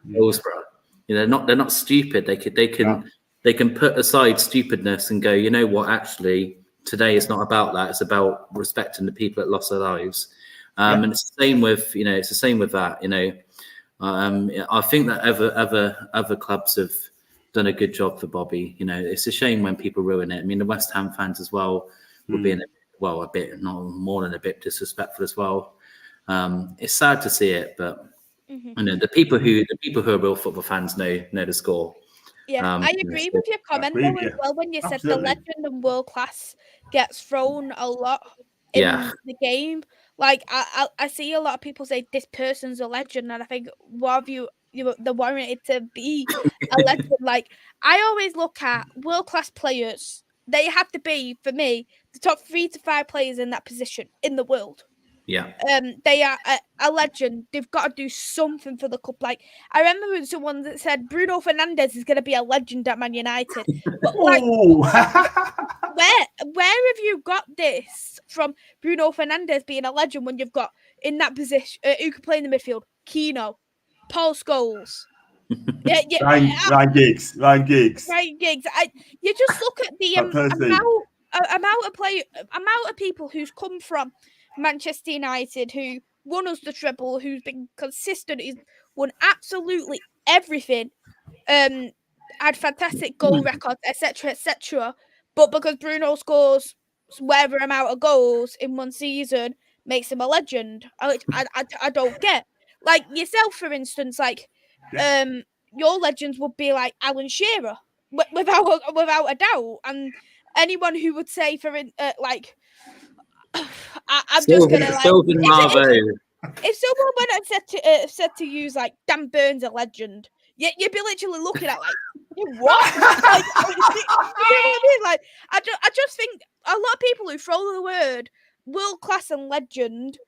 Hillsborough. They're not stupid. They can put aside stupidness and go, you know what, actually, today is not about that. It's about respecting the people that lost their lives. And it's the same with, that, I think that other clubs have done a good job for Bobby. It's a shame when people ruin it. I mean, the West Ham fans as well, were being a bit, not more than a bit disrespectful as well. It's sad to see it, but you know, the people who are real football fans know the score. Yeah, I agree with your comment though as well when you said the legend and world class gets thrown a lot in the game. Like I see a lot of people say this person's a legend, and I think what have you they're warranted to be a legend. Like I always look at world class players. They have to be, for me, the top 3 to 5 players in that position in the world. Yeah. They are a legend. They've got to do something for the club. Like I remember someone that said Bruno Fernandes is going to be a legend at Man United. But like, where have you got this from? Bruno Fernandes being a legend when you've got in that position who can play in the midfield? Keno, Paul Scholes. Ryan Giggs. You just look at the amount of people who's come from Manchester United, who won us the treble, who's been consistent, who's won absolutely everything, had fantastic goal records, etc. But because Bruno scores whatever amount of goals in one season makes him a legend, I don't get. Like yourself, for instance, like your legends would be like Alan Shearer, without a doubt, and anyone who would say I'm just gonna like if someone went and said to use like Dan Burns a legend, you'd be literally looking at like what? Like, you know what I mean? Like I just think a lot of people who throw the word world class and legend,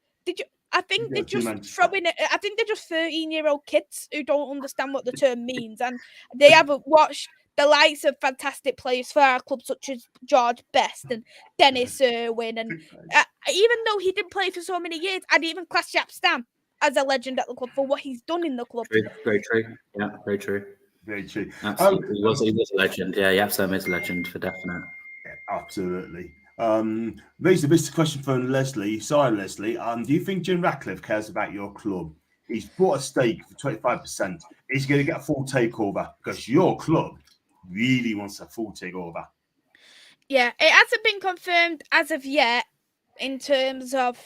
I think they're just throwing it. I think they're just 13-year-old kids who don't understand what the term means, and they haven't watched the likes of fantastic players for our club, such as George Best and Dennis Irwin. And even though he didn't play for so many years, I'd even class Jaap Stam as a legend at the club for what he's done in the club. Very true. Yeah, very true. Very true. Absolutely. He was a legend. Yeah, Jaap Stam is a legend for definite. Yeah, absolutely. Maisy, this is a question from Leslie. Sorry, Leslie. Do you think Jim Ratcliffe cares about your club? He's bought a stake for 25%. He's going to get a full takeover because your club really wants a full takeover. Yeah, it hasn't been confirmed as of yet in terms of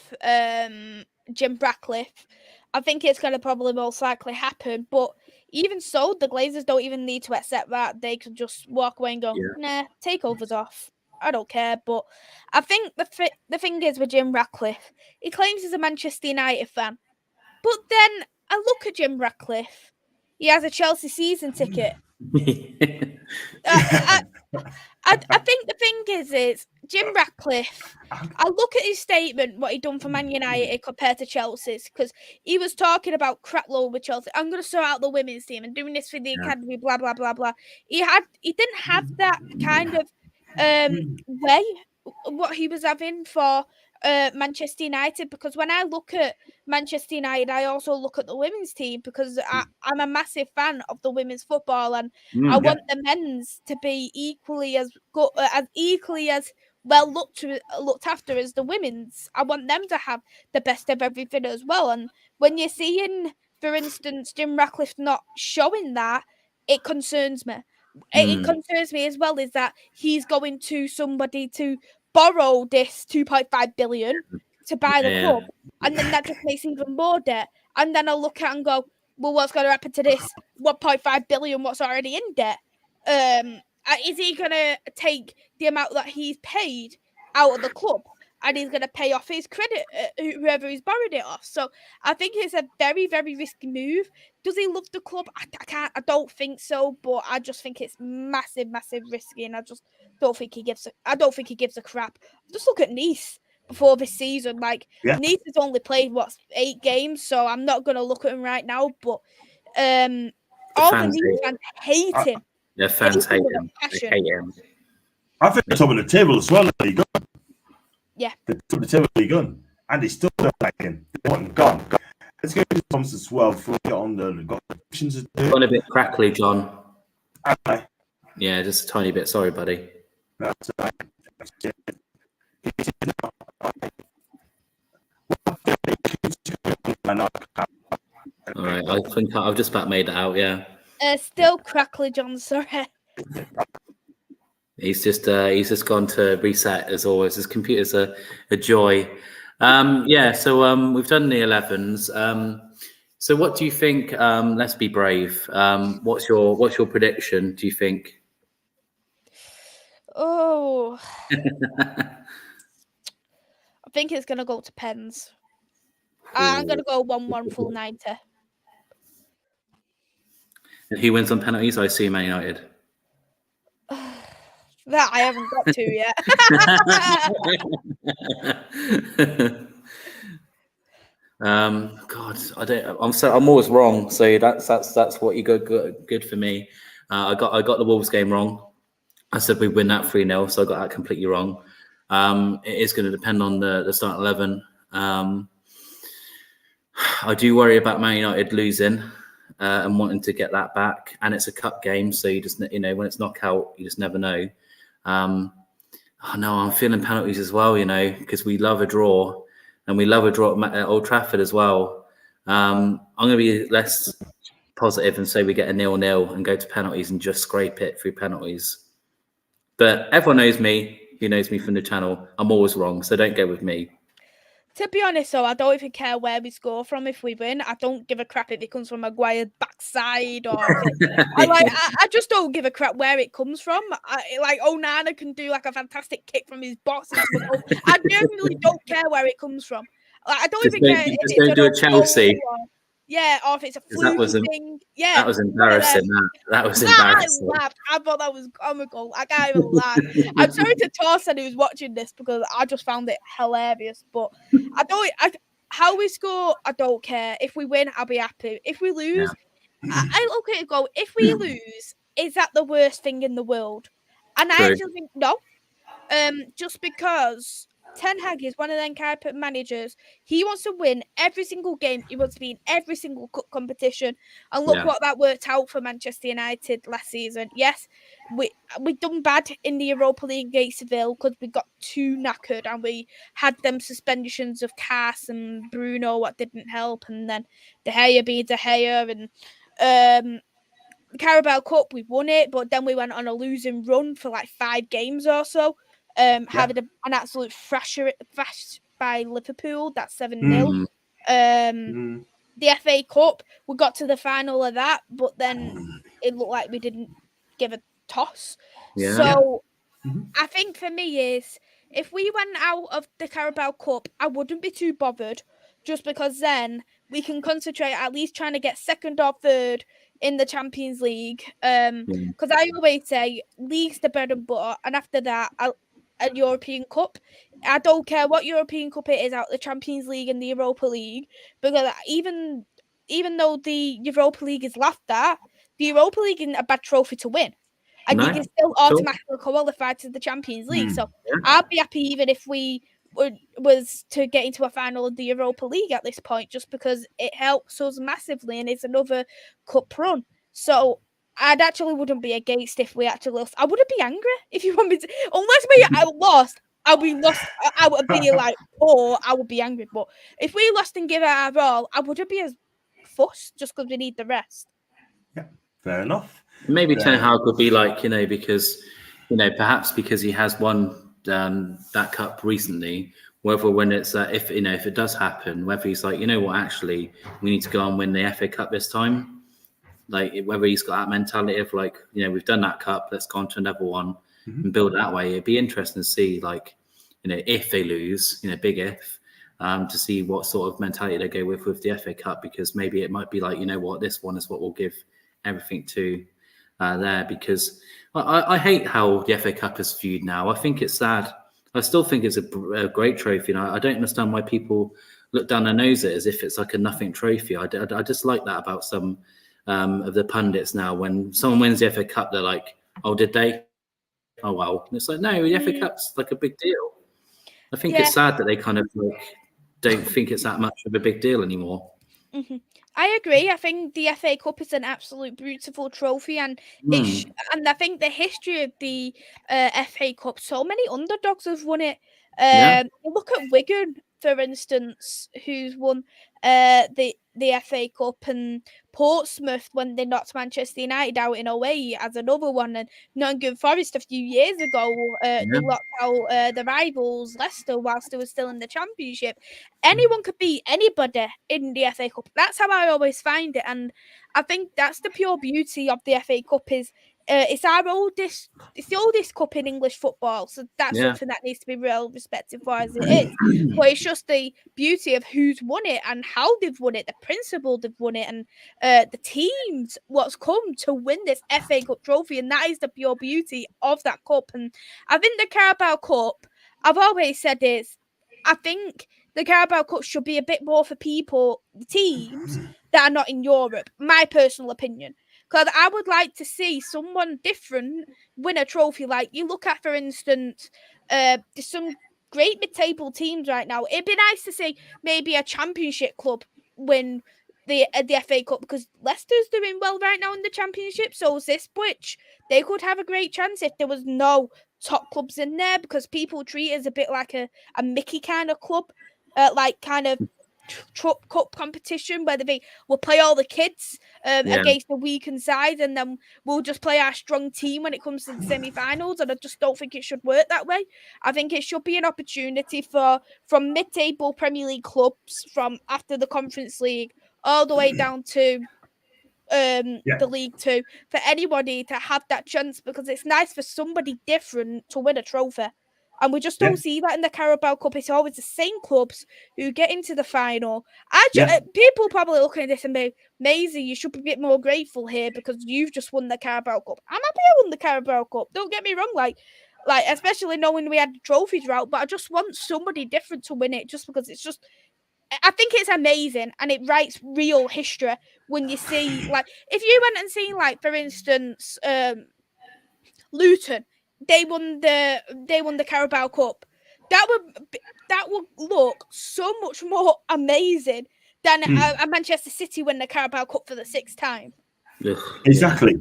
Jim Ratcliffe. I think it's going to probably most likely happen, but even so, the Glazers don't even need to accept that. They could just walk away and go, nah, takeover's off. I don't care. But I think the thing is with Jim Ratcliffe, he claims he's a Manchester United fan. But then I look at Jim Ratcliffe. He has a Chelsea season ticket. I think the thing is Jim Ratcliffe, I look at his statement, what he done for Man United compared to Chelsea's, because he was talking about crap load with Chelsea. I'm going to sort out the women's team and doing this for the academy, blah, blah, blah, blah. He didn't have that kind of way, what he was having for Manchester United, because when I look at Manchester United, I also look at the women's team because I'm a massive fan of the women's football, and I want the men's to be equally as good, as well looked after as the women's. I want them to have the best of everything as well. And when you're seeing, for instance, Jim Ratcliffe not showing that, it concerns me. It concerns me as well is that he's going to somebody to borrow this 2.5 billion to buy the club, and then that just makes even more debt. And then I'll look at it and go, well, what's going to happen to this 1.5 billion what's already in debt? Is he going to take the amount that he's paid out of the club and he's going to pay off his credit, whoever he's borrowed it off? So I think it's a very, very risky move. Does he love the club? I don't think so, but I just think it's massive, massive risky, and I just don't think he gives a crap. Just look at Nice before this season. Like Nice has only played 8 games, so I'm not going to look at him right now. But all the Nice fans hate him. Their fans hate him. They hate him. I think they're top of the table as well. Yeah, they're top of the table. They're gone, and they still don't like him. They want him gone. Let's go to Thomas as well. Before we get on the questions. Gone a bit crackly, John. Okay. Yeah, just a tiny bit. Sorry, buddy. That's right. All right, I think I've just about made it out. Yeah. Still crackly, John. Sorry. He's just gone to reset as always. His computer's a joy. So we've done the 11s. So what do you think? Let's be brave. What's your prediction? Do you think? Oh, I think it's gonna go to pens. I'm gonna go 1-1 full 90. And who wins on penalties? I assume Man United. That I haven't got to yet. God, I don't. I'm always wrong. So that's what you got good for me. I got the Wolves game wrong. I said we win that 3-0, so I got that completely wrong. It is going to depend on the start 11. I do worry about Man United losing and wanting to get that back, and it's a cup game, so you just when it's knockout, you just never know. I'm feeling penalties as well, because we love a draw, and we love a draw at Old Trafford as well. I'm going to be less positive and say we get a 0-0 and go to penalties and just scrape it through penalties. But everyone knows me, who knows me from the channel. I'm always wrong, so don't go with me. To be honest, though, I don't even care where we score from if we win. I don't give a crap if it comes from Maguire's backside or I just don't give a crap where it comes from. Onana can do like a fantastic kick from his box. I genuinely don't care where it comes from. I don't even care if it's don't do a Chelsea. Or if it's a fluky thing. Yeah, that was embarrassing. That was embarrassing. I laughed. I thought that was comical. I can't even laugh. I'm sorry to Torsten who's watching this because I just found it hilarious. But how we score, I don't care. If we win, I'll be happy. If we lose, I look at it and go, if we lose, is that the worst thing in the world? And I actually think no. Just because Ten Hag is one of them kind of managers. He wants to win every single game. He wants to be in every single cup competition. And look what that worked out for Manchester United last season. Yes, we done bad in the Europa League against Seville because we got too knackered and we had them suspensions of Cass and Bruno, what didn't help, and then De Gea being De Gea, and the Carabao Cup we won it, but then we went on a losing run for like 5 games or so. Having an absolute thrash by Liverpool, that's 7-0. The FA Cup, we got to the final of that, but then it looked like we didn't give a toss. Yeah. So I think for me is if we went out of the Carabao Cup, I wouldn't be too bothered, just because then we can concentrate at least trying to get second or third in the Champions League. Because I always say league's the bread and butter, and after that, a European Cup. I don't care what European Cup it is out the Champions League and the Europa League, because even though the Europa League is laughed at, the Europa League isn't a bad trophy to win. And you can still automatically qualify to the Champions League. So I'd be happy even if we was to get into a final of the Europa League at this point, just because it helps us massively and it's another cup run. So I actually wouldn't be against if we actually lost. I wouldn't be angry if you want me to. Unless we lost, I'll be lost. I would be like, I would be angry. But if we lost and give it our all, I wouldn't be as fussed just because we need the rest. Yeah, fair enough. Maybe Ten Hag would be like, because, perhaps because he has won that cup recently, whether when it's if it does happen, whether he's like, actually, we need to go and win the FA Cup this time. Like whether he's got that mentality of like, we've done that cup, let's go on to another one and build it that way. It'd be interesting to see like, if they lose, big if, to see what sort of mentality they go with the FA Cup, because maybe it might be like, this one is what we'll give everything to there, because I hate how the FA Cup is viewed now. I think it's sad. I still think it's a great trophy. I don't understand why people look down their nose at it as if it's like a nothing trophy. I just like that about some of the pundits now. When someone wins the FA Cup, they're like, oh, did they? Oh, well. And it's like, no, the FA Cup's like a big deal. I think it's sad that they kind of like don't think it's that much of a big deal anymore. I agree. I think the FA Cup is an absolute beautiful trophy, and and I think the history of the FA Cup, so many underdogs have won it. Look at Wigan for instance, who's won the FA Cup, and Portsmouth when they knocked Manchester United out in 2008 as another one, and Nottingham Forest a few years ago, they locked out the rivals Leicester whilst they were still in the Championship. Anyone could beat anybody in the FA Cup. That's how I always find it, and I think that's the pure beauty of the FA Cup is it's the oldest cup in English football, so that's something that needs to be well respected for as it is. But it's just the beauty of who's won it and how they've won it, the principle they've won it, and the teams what's come to win this FA Cup trophy, and that is the pure beauty of that cup. And I think the Carabao Cup, I've always said is, I think the Carabao Cup should be a bit more for teams that are not in Europe, my personal opinion. Because I would like to see someone different win a trophy. Like you look at, for instance, there's some great mid-table teams right now. It'd be nice to see maybe a Championship club win the FA Cup, because Leicester's doing well right now in the Championship. So is this, which they could have a great chance if there was no top clubs in there, because people treat it as a bit like a Mickey kind of club, like kind of cup competition where we'll play all the kids against the weakened side, and then we'll just play our strong team when it comes to the semi-finals. And I just don't think it should work that way. I think it should be an opportunity from mid-table Premier League clubs from after the Conference League all the way down to the League Two, for anybody to have that chance, because it's nice for somebody different to win a trophy. And we just don't see that in the Carabao Cup. It's always the same clubs who get into the final. People probably looking at this and be, Maisy, you should be a bit more grateful here because you've just won the Carabao Cup. I'm happy I won the Carabao Cup. Don't get me wrong, like especially knowing we had the trophies route, but I just want somebody different to win it, just because I think it's amazing, and it writes real history when you see, like, if you went and seen, like, for instance, Luton. They won the Carabao Cup. That would look so much more amazing than a Manchester City win the Carabao Cup for the 6th time. Exactly.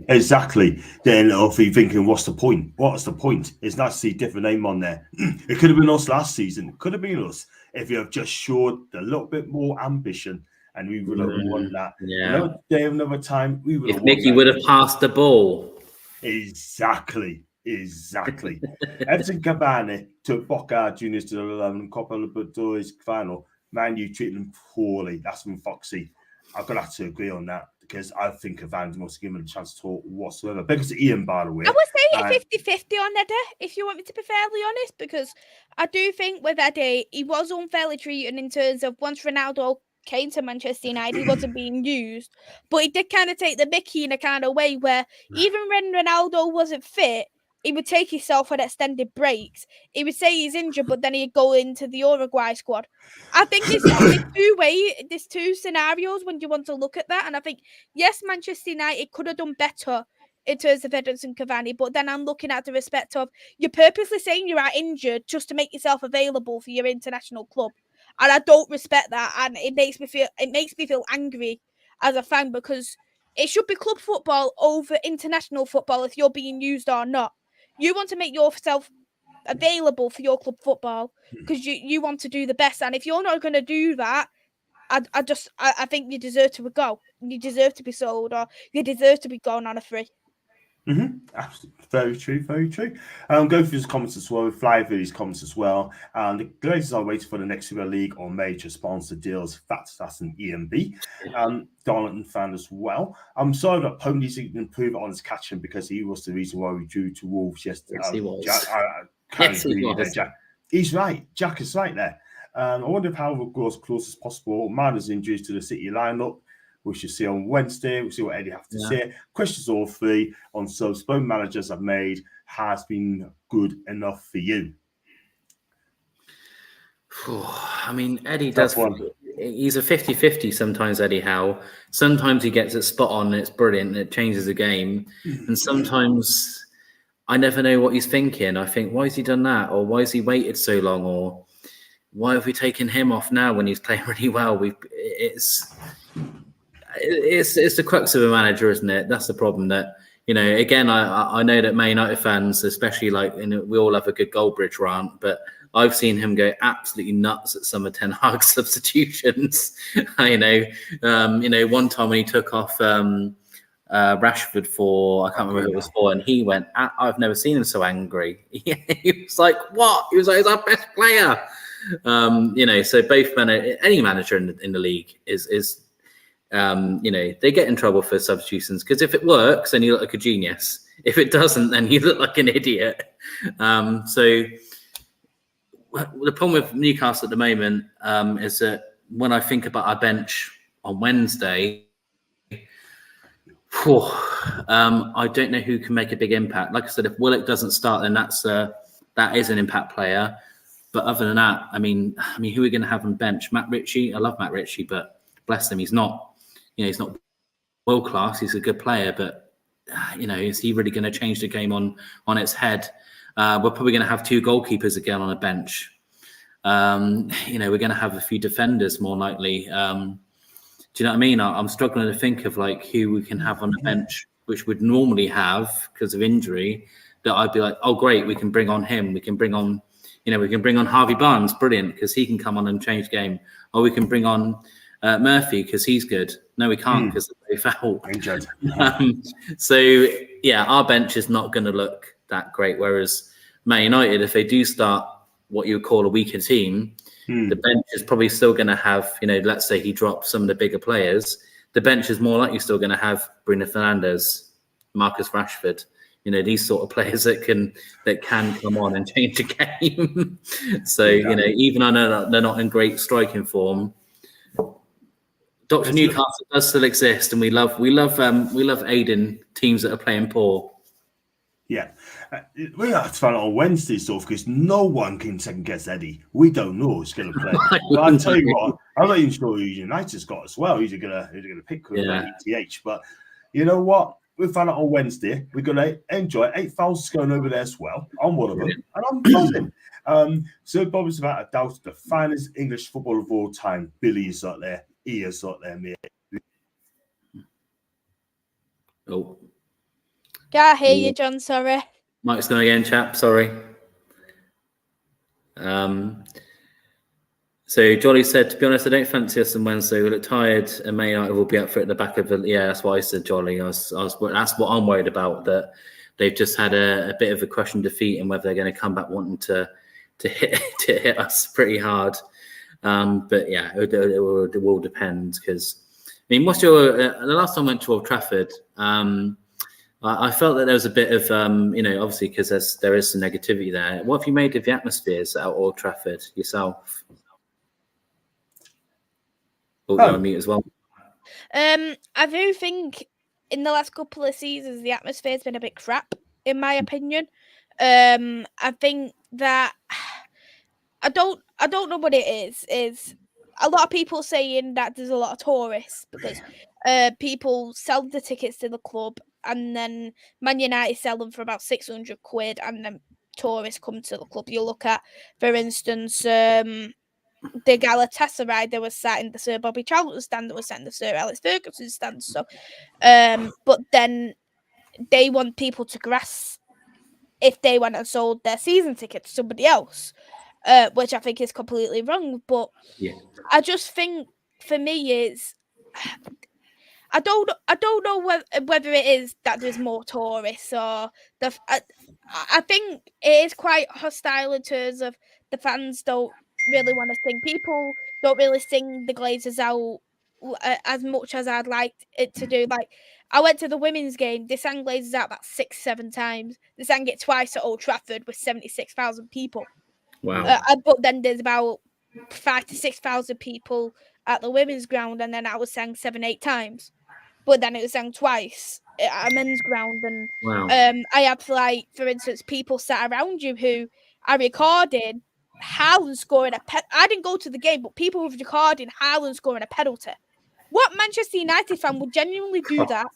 Then if you're thinking, what's the point? What's the point? It's nice to see a different name on there. It could have been us last season. It could have been us if you have just showed a little bit more ambition, and we would have won that. Another day, another time, we would have won. If Mickey would have passed the ball. Exactly. Everton Cavani took Boca Juniors to the Copa Libertadores final. Man Utd treated them poorly. That's from Foxy. I'm going to have to agree on that, because I think Cavani must give him a chance to talk whatsoever. Because to Ian, by the way. I would say 50-50 on Eddie, if you want me to be fairly honest, because I do think with Eddie, he was unfairly treated in terms of once Ronaldo came to Manchester United, he wasn't being used. But he did kind of take the mickey in a kind of way where even when Ronaldo wasn't fit, he would take himself on extended breaks. He would say he's injured, but then he'd go into the Uruguay squad. I think there's two scenarios when you want to look at that. And I think, yes, Manchester United could have done better in terms of Edinson Cavani, but then I'm looking at the respect of you're purposely saying you are injured just to make yourself available for your international club. And I don't respect that. And it makes me feel angry as a fan, because it should be club football over international football if you're being used or not. You want to make yourself available for your club football because you want to do the best. And if you're not going to do that, I think you deserve to go. You deserve to be sold, or you deserve to be gone on a free. Absolutely. Very true. Go through his comments as well. Fly through his comments as well. And the Glazers are waiting for the next Super League or major sponsor deals. That's an EMB. Darlington fan as well. I'm sorry that Pony's didn't improve on his catching, because he was the reason why we drew to Wolves yesterday. Yes, he was. Jack. He's right. Jack is right there. I wonder if how we'll go as close as possible. Minus injuries to the City lineup. We should see on Wednesday. We'll see what Eddie has to say. Questions all three on subs both managers have made has been good enough for you. I mean, Eddie does. He's a 50-50 sometimes, Eddie Howe. Sometimes he gets it spot on and it's brilliant and it changes the game. And sometimes I never know what he's thinking. I think, why has he done that? Or why has he waited so long? Or why have we taken him off now when he's playing really well? It's the crux of a manager, isn't it? That's the problem. That, you know, again, I know that Man United fans, especially we all have a good Goldbridge rant, but I've seen him go absolutely nuts at some of Ten Hag's substitutions. One time when he took off Rashford for, I can't remember who it was for, and he went, I've never seen him so angry. He was like, what? He was like, he's our best player. So both any manager in the league is they get in trouble for substitutions, because if it works, then you look like a genius. If it doesn't, then you look like an idiot. So the problem with Newcastle at the moment is that when I think about our bench on Wednesday, I don't know who can make a big impact. Like I said, if Willock doesn't start, then that is an impact player. But other than that, I mean, who are we going to have on bench? Matt Ritchie. I love Matt Ritchie, but bless him, he's not world class. He's a good player, but is he really going to change the game on its head? We're probably going to have 2 goalkeepers again on a bench. We're going to have a few defenders more likely. Do you know what I mean? I'm struggling to think of like who we can have on the bench, which would normally have because of injury. That I'd be like, oh great, we can bring on him. We can bring on, Harvey Barnes, brilliant, because he can come on and change the game. Or we can bring on Murphy because he's good. No, we can't because they foul. Our bench is not going to look that great. Whereas Man United, if they do start what you would call a weaker team, the bench is probably still going to have, let's say he drops some of the bigger players. The bench is more likely still going to have Bruno Fernandes, Marcus Rashford, these sort of players that can come on and change the game. So, even though I know that they're not in great striking form, Dr. Newcastle does still exist, and we love aiding teams that are playing poor. Yeah, we have to find out on Wednesday stuff because no one can second guess Eddie. We don't know who's going to play. But I'll tell you what, I'm not even sure who United's got as well. Who's going to pick ETH? But you know what? We'll find out on Wednesday. We're going to enjoy 8,000 going over there as well. I'm one of them, and I'm buzzing. Sir Bob is without a doubt the finest English footballer of all time. Billy's out there, Ian's out there, mate. Oh. Can't hear you, John. Sorry. Mike's going again, chap. Sorry. So Jolly said, to be honest, I don't fancy us on Wednesday. We look tired, and Man United will be up for it at the back of the. Yeah, that's why I said Jolly. That's what I'm worried about. That they've just had a bit of a crushing defeat, and whether they're going to come back wanting to hit us pretty hard. But yeah, it will depend because what's your the last time I went to Old Trafford? I felt that there was a bit of, obviously because there is some negativity there. What have you made of the atmospheres at Old Trafford yourself? Oh, you're on mute as well. I do think in the last couple of seasons the atmosphere has been a bit crap, in my opinion. I think that I don't know what it is. Is a lot of people saying that there's a lot of tourists because people sell the tickets to the club. And then Man United sell them for about 600 quid, and then tourists come to the club. You look at, for instance, the Galatasaray, they were sat in the Sir Bobby Charlton stand, that was sat in the Sir Alex Ferguson stand. So, but then they want people to grass if they went and sold their season ticket to somebody else, which I think is completely wrong. But yeah. I just think for me is. I don't know whether it is that there's more tourists or I think it is quite hostile in terms of the fans don't really want to sing. People don't really sing the Glazers out as much as I'd like it to do. Like I went to the women's game, they sang Glazers out about 6-7 times. They sang it twice at Old Trafford with 76,000 people. Wow. But then there's about 5,000 to 6,000 people at the women's ground, and then I was sang 7-8 times. But then it was sang twice at a men's ground. And wow. I had, like, for instance, people sat around you who are recording Haaland scoring I didn't go to the game, but people were recording Haaland scoring a penalty. What Manchester United fan would genuinely do that?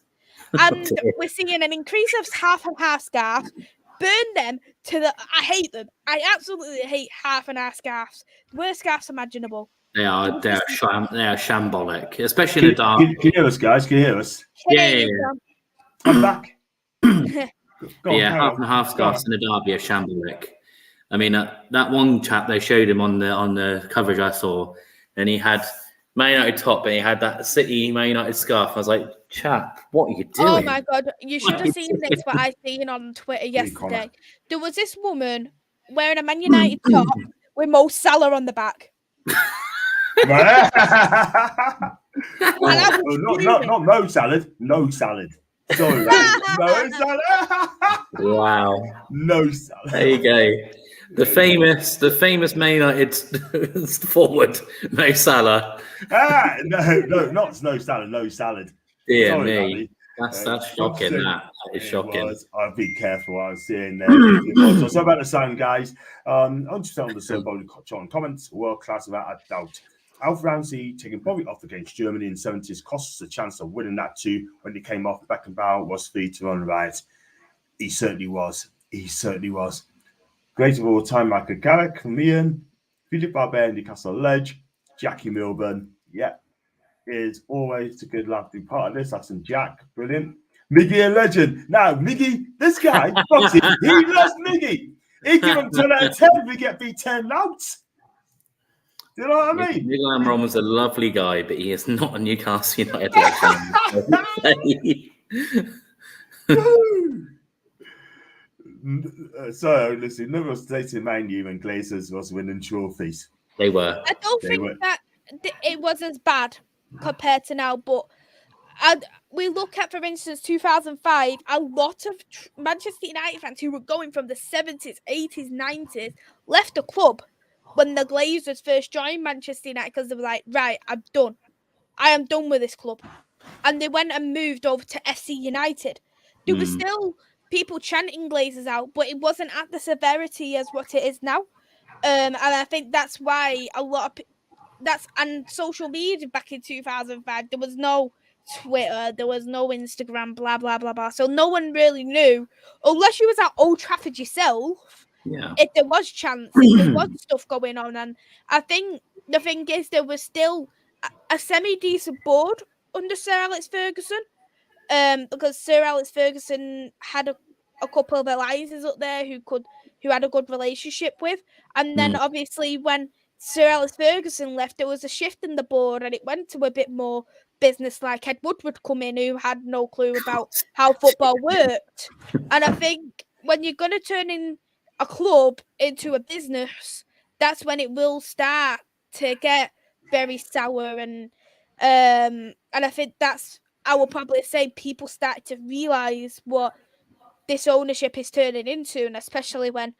And we're seeing an increase of half and half scarves. Burn them to the... I hate them. I absolutely hate half and half scarves. The worst scarves imaginable. They are shambolic, especially in the dark. Can you hear us, guys? Can you hear us? Yeah. I'm back. Half and half scarves in the derby are shambolic. I mean, that one chap they showed him on the coverage I saw, and he had Man United top, and he had that City Man United scarf. I was like, chap, what are you doing? Oh my God, you should have seen this, what I seen on Twitter yesterday. There was this woman wearing a Man United top with Mo Salah on the back. Not no salad. No salad. Sorry, no salad. Wow. No salad. There you go. The famous Man United forward, Mo Salah. No, not no salad. No salad. Dear Sorry, me. Danny. That's shocking. That is shocking. I'd be careful. I was seeing there. So about the sign, guys. I'm just on the survey on comments. World class, without a doubt. Alf Ramsey taking Bobby off against Germany in the 70s cost us a chance of winning that too. When he came off, Beckenbauer was free to run right. He certainly was. Great of all time, Michael Garrick from Ian, Philip Barber, Newcastle Ledge, Jackie Milburn. Yeah, is always a good lad to be part of this. That's some Jack, brilliant. Miggy, a legend. Now, Miggy, this guy, Foxy, he loves Miggy. He give him 10 out of 10. We get beat 10 out. Do you know what I mean? Miguel Amron was a lovely guy, but he is not a Newcastle United legend. So, listen, never stated Man U and Glazers was winning trophies. They were. I don't think that it was as bad compared to now, but we look at, for instance, 2005, a lot of Manchester United fans who were going from the 70s, 80s, 90s left the club when the Glazers first joined Manchester United because they were like, right, I'm done. I am done with this club. And they went and moved over to FC United. There was still people chanting Glazers out, but it wasn't at the severity as what it is now. And I think that's why a lot of and social media back in 2005, there was no Twitter, there was no Instagram, blah, blah, blah, blah. So no one really knew, unless you was at Old Trafford yourself, if there was chance, if there was stuff going on. And I think the thing is, there was still a semi-decent board under Sir Alex Ferguson, because Sir Alex Ferguson had a couple of alliances up there who had a good relationship with. And then obviously when Sir Alex Ferguson left, there was a shift in the board and it went to a bit more business, like Ed Wood would come in who had no clue about how football worked. And I think when you're going to turn in a club into a business, that's when it will start to get very sour. And I think that's, I will probably say, people start to realise what this ownership is turning into, and especially when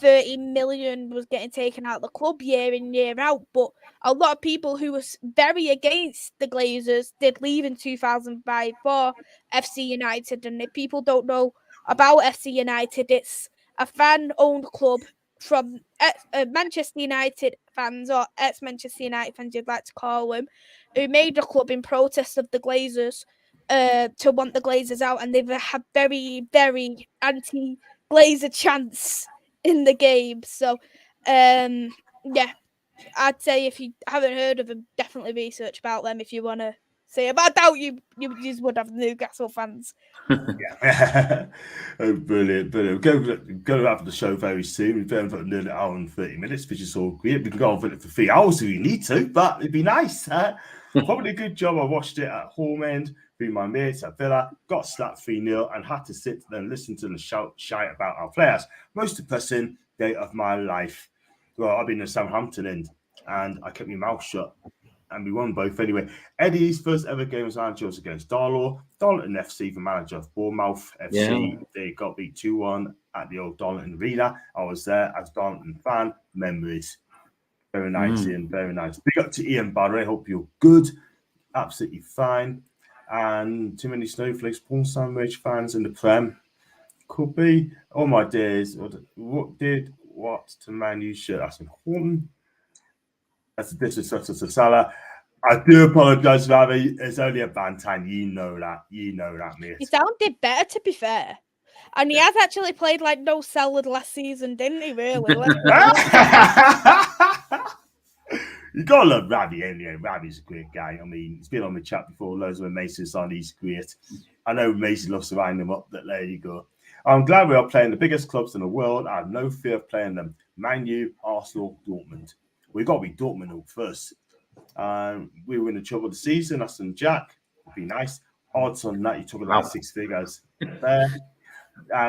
30 million was getting taken out of the club year in, year out. But a lot of people who was very against the Glazers did leave in 2005 for FC United. And if people don't know about FC United, it's a fan-owned club from Manchester United fans, or ex-Manchester United fans you'd like to call them, who made the club in protest of the Glazers, to want the Glazers out, and they've had very, very anti-Glazer chants in the game. So, yeah, I'd say if you haven't heard of them, definitely research about them if you want to see them. I doubt you would have Newcastle fans. Yeah. Oh, brilliant. Go after the show very soon. We've been for nearly an hour and 30 minutes, which is all great. We can go on for 3 hours if we need to, but it'd be nice. Probably a good job. I watched it at home end with my mates at Villa, got slapped 3-0 and had to sit there and listen to them shout about our players. Most depressing day of my life. Well, I've been in Southampton end and I kept my mouth shut and we won both anyway. Eddie's first ever game as manager was against Darlington FC, the manager of Bournemouth FC. Yeah. They got beat 2-1 at the old Darlington Arena. I was there as a Darlington fan. Memories. Very nice, Ian. Very nice. Big up to Ian, by the way. Hope you're good. Absolutely fine. And too many snowflakes. Paul Sandwich fans in the Prem. Could be. Oh my days. What to Man U shirt? That's important. That's a disrespect to Salah. I do apologise, Ravi. It's only a bantan. You know that, mate. He sounded better, to be fair. And he has actually played like no salad last season, didn't he, really? You gotta love Ravi anyway. Ravi's a great guy. I mean, he's been on the chat before, loads of Maisy on. He's great. I know Maisy loves to wind him up, but there you go. I'm glad we are playing the biggest clubs in the world. I have no fear of playing them. Man U, Arsenal, Dortmund. We've got to be Dortmund up first. We were in the trouble of the season, us and Jack. It'd be nice. Odds on that, you're talking about 6 figures there.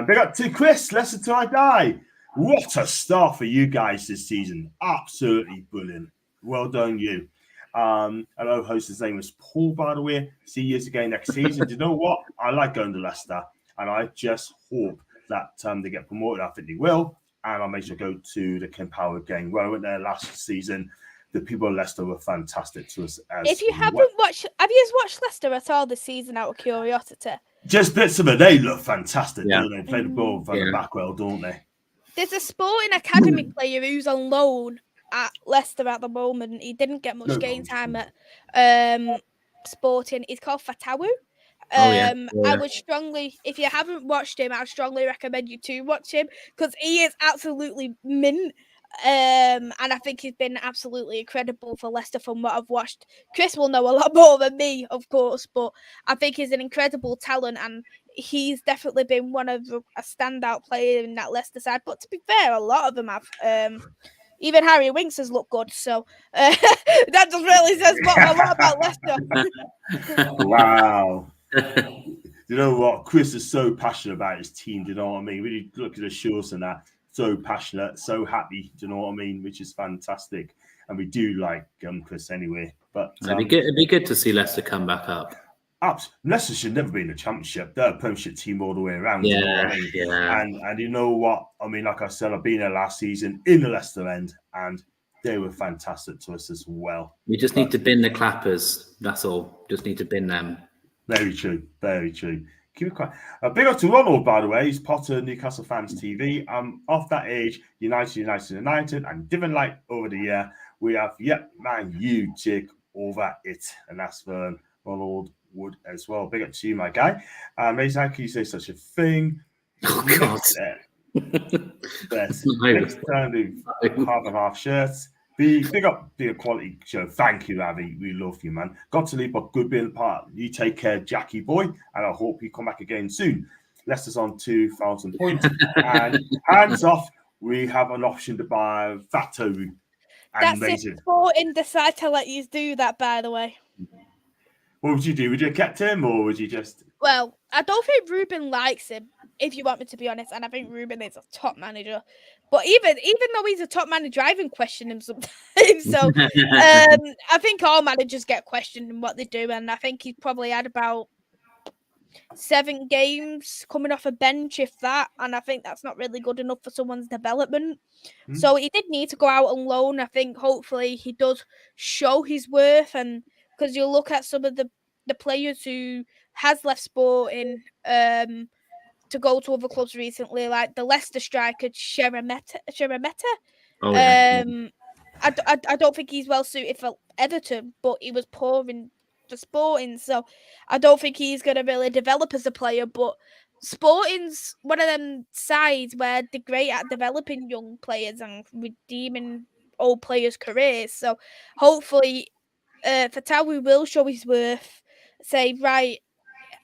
Big up to Chris, Leicester till I die. What a start for you guys this season. Absolutely brilliant. Well done, you. Hello, host's name was Paul, by the way. See you again next season. Do you know what? I like going to Leicester, and I just hope that they get promoted. I think they will, and I'll make sure to go to the Ken Power game. When I went there last season, the people of Leicester were fantastic to us. If you haven't watched, have you watched Leicester at all this season out of curiosity? Just bits of it. They look fantastic, Yeah. don't they? Play the ball from the back well, don't they? There's a Sporting Academy player who's on loan at Leicester at the moment. He didn't get much game time at Sporting. He's called Fatawu. I would strongly, if you haven't watched him, I would strongly recommend you to watch him because he is absolutely mint. And I think he's been absolutely incredible for Leicester from what I've watched. Chris will know a lot more than me, of course, but I think he's an incredible talent and he's definitely been one of a standout player in that Leicester side. But to be fair, a lot of them have. Even Harry Winks has looked good, so that just really says a lot about Leicester. Wow. You know what? Chris is so passionate about his team, do you know what I mean? Really look at the shorts and that. So passionate, so happy, do you know what I mean? Which is fantastic. And we do like Chris anyway. But it'd be good to see Leicester come back up. Leicester should never be in the Championship. They're a Premiership team all the way around. Yeah, you know what I mean? Yeah. And you know what? I mean, like I said, I've been there last season in the Leicester end, and they were fantastic to us as well. We just need to bin the clappers. That's all. Just need to bin them. Very true. Very true. Keep it quiet. Big up to Ronald, by the way. He's Potter, Newcastle Fans TV. Off that age, United, and different light over the year. We have, Man Utd take over it. And that's for Ronald Wood as well. Big up to you, my guy. Maisy, how can you say such a thing? Oh, God. Next time, do half and half shirts. Big up the quality show. Thank you, Avi. We love you, man. Got to leave, but good being part. You take care, Jackie boy, and I hope you come back again soon. Leicester's on 2,000 points. And hands off, we have an option to buy Fatawu. That's if Sporting decide to let you do that, by the way. What would you do? Would you have kept him, or would you just... Well, I don't think Ruben likes him, if you want me to be honest, and I think Ruben is a top manager. But even though he's a top manager, I even question him sometimes. So I think all managers get questioned in what they do, and I think he's probably had about 7 games coming off a bench, if that, and I think that's not really good enough for someone's development. So he did need to go out on loan. I think hopefully he does show his worth, and because you look at some of the players who has left Sporting to go to other clubs recently, like the Leicester striker Sherameta. Oh, yeah. I don't think he's well suited for Everton, but he was poor in the Sporting, so I don't think he's going to really develop as a player. But Sporting's one of them sides where they're great at developing young players and redeeming old players' careers. So hopefully, Fatawu will show his worth. Say, right,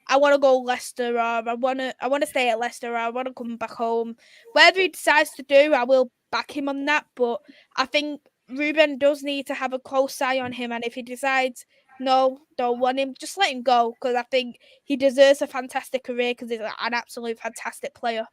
I want to go Leicester, or I want to stay at Leicester, or I want to come back home. Whatever he decides to do, I will back him on that. But I think Ruben does need to have a close eye on him, and if he decides no, don't want him, just let him go, because I think he deserves a fantastic career because he's an absolute fantastic player.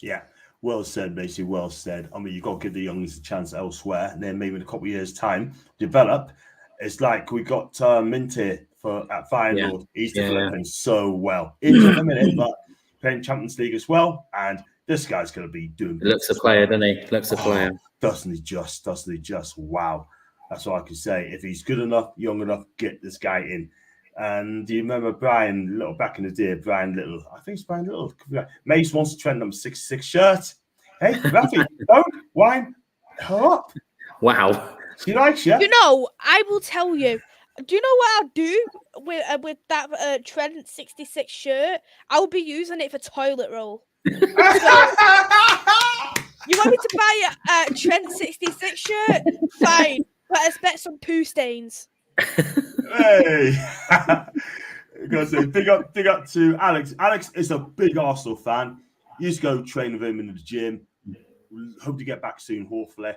Yeah, well said, Maisy, well said. I mean, you've got to give the youngsters a chance elsewhere, and then maybe in a couple of years' time, develop. It's like we got Minty at Feyenoord. Yeah. He's developing so well. Injured a minute, but playing Champions League as well, and this guy's going to be doing. He looks a player, doesn't he? Looks a player. Doesn't he just? Wow. That's all I can say. If he's good enough, young enough, get this guy in. And do you remember Brian Little back in the day? Brian Little, I think it's Brian Little. Mace wants to trend number 66 shirt. Hey, Rafi, don't wind her up. Wow. She likes you. You know, I will tell you. Do you know what I'll do with that Trent 66 shirt? I'll be using it for toilet roll. So, you want me to buy a Trent 66 shirt? Fine. But I expect some poo stains. Hey. Gotta say, big up to Alex. Alex is a big Arsenal fan. You used to go train with him in the gym. hope to get back soon, hopefully.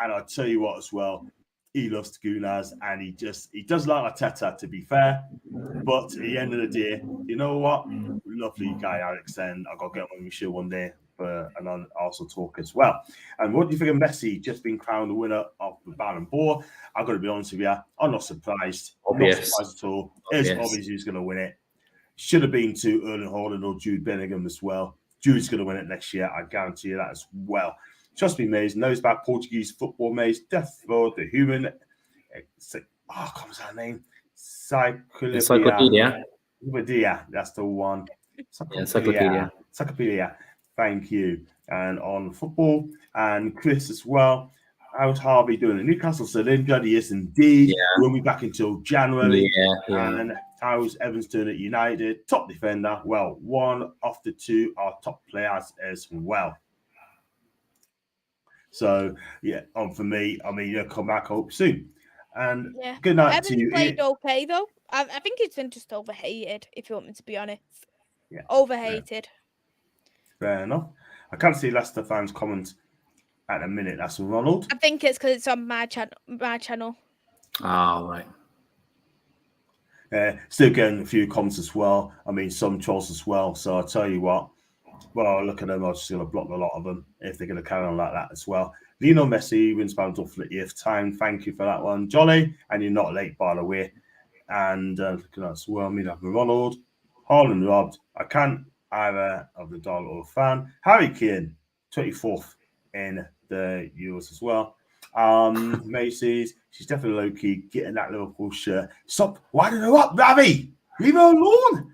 And I'll tell you what as well, he loves the Gunners, and he does like Arteta, to be fair. But at the end of the day, you know what? Lovely guy, Alex, and I've got to get on the show one day and I'll also talk as well. And what do you think of Messi just being crowned the winner of the Ballon d'Or? I've got to be honest with you, I'm not surprised. Obvious. Not surprised at all. It's obvious who's going to win it. Should have been to Erling Haaland or Jude Bellingham as well. Jude's going to win it next year. I guarantee you that as well. Trust me, Maisy knows about Portuguese football, Maisy. Death for the human. What was that name? Encyclopedia. That's the one. Encyclopedia. Encyclopedia. Thank you. And on football, and Chris as well. How's Harvey doing? At Newcastle still injured. He is indeed. Yeah. Won't be back until January. Yeah. And how's Evans doing at United? Top defender. Well, one of the two are top players as well. So, yeah, for me, I mean, you'll come back, hope soon. And good night to you. Played okay, though. I think it's been just overhated, if you want me to be honest. Yeah. Overhated. Fair enough. I can't see Leicester fans comment at the minute. That's Ronald. I think it's because it's on my channel. Oh, right. Still getting a few comments as well. I mean, some trolls as well. So I'll tell you what. Well, look at them. I'm just going to block a lot of them if they're going to carry on like that as well. Lionel Messi wins Ballon d'Or for the 8th time. Thank you for that one, Jolly. And you're not late, by the way. And looking at as well, me like Ronald. Haaland robbed. I can't either of the dollar fan. Harry Kane, 24th in the Euros as well. Macy's, she's definitely low-key getting that Liverpool shirt. Stop winding her up, Ravi! Leave her alone!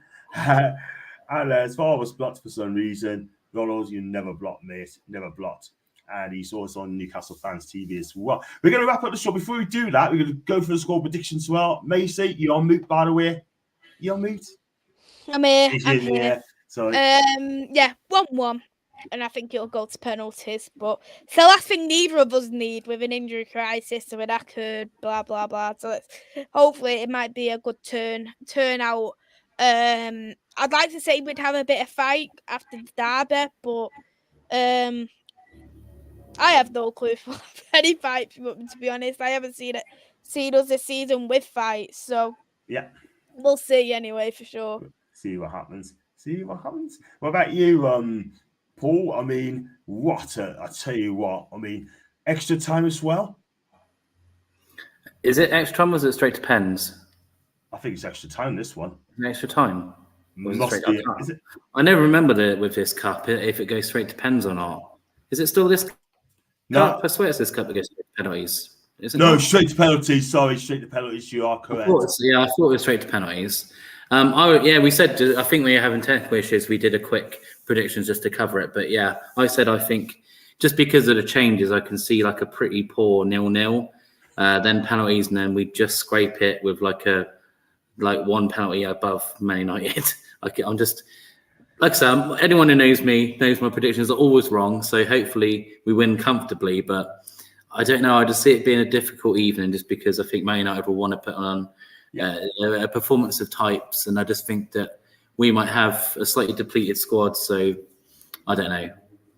And as far as blocked for some reason, Ronald, you never blocked, mate. Never blocked. And he's also on Newcastle Fans TV as well. We're going to wrap up the show. Before we do that, we're going to go for the score predictions as well. Maisy, you're on mute, by the way. You're on mute? I'm here. I'm here. So, 1-1. And I think it'll go to penalties. But it's the last thing neither of us need with an injury crisis or an accord, blah, blah, blah. So hopefully it might be a good turnout. I'd like to say we'd have a bit of fight after the derby, but I have no clue for any fight, to be honest. I haven't seen us this season with fights, so yeah, we'll see anyway for sure. See what happens. What about you, Paul? I mean, I tell you what, I mean, extra time as well? Is it extra time or is it straight to pens? I think it's extra time, this one. Extra time? Must be. Is it? I never remember with this cup if it goes straight to pens or not. Is it still this No. cup? I swear it's this cup that goes straight to penalties. Straight to penalties. Sorry, straight to penalties. You are correct. I thought it was straight to penalties. We said, I think we were having technical issues. We did a quick predictions just to cover it. But yeah, I said I think just because of the changes, I can see like a pretty poor 0-0, then penalties, and then we just scrape it with like one penalty above Man United. I'm just, like I said, anyone who knows me knows my predictions are always wrong. So hopefully we win comfortably. But I don't know. I just see it being a difficult evening just because I think Man United will want to put on a performance of types. And I just think that we might have a slightly depleted squad. So I don't know.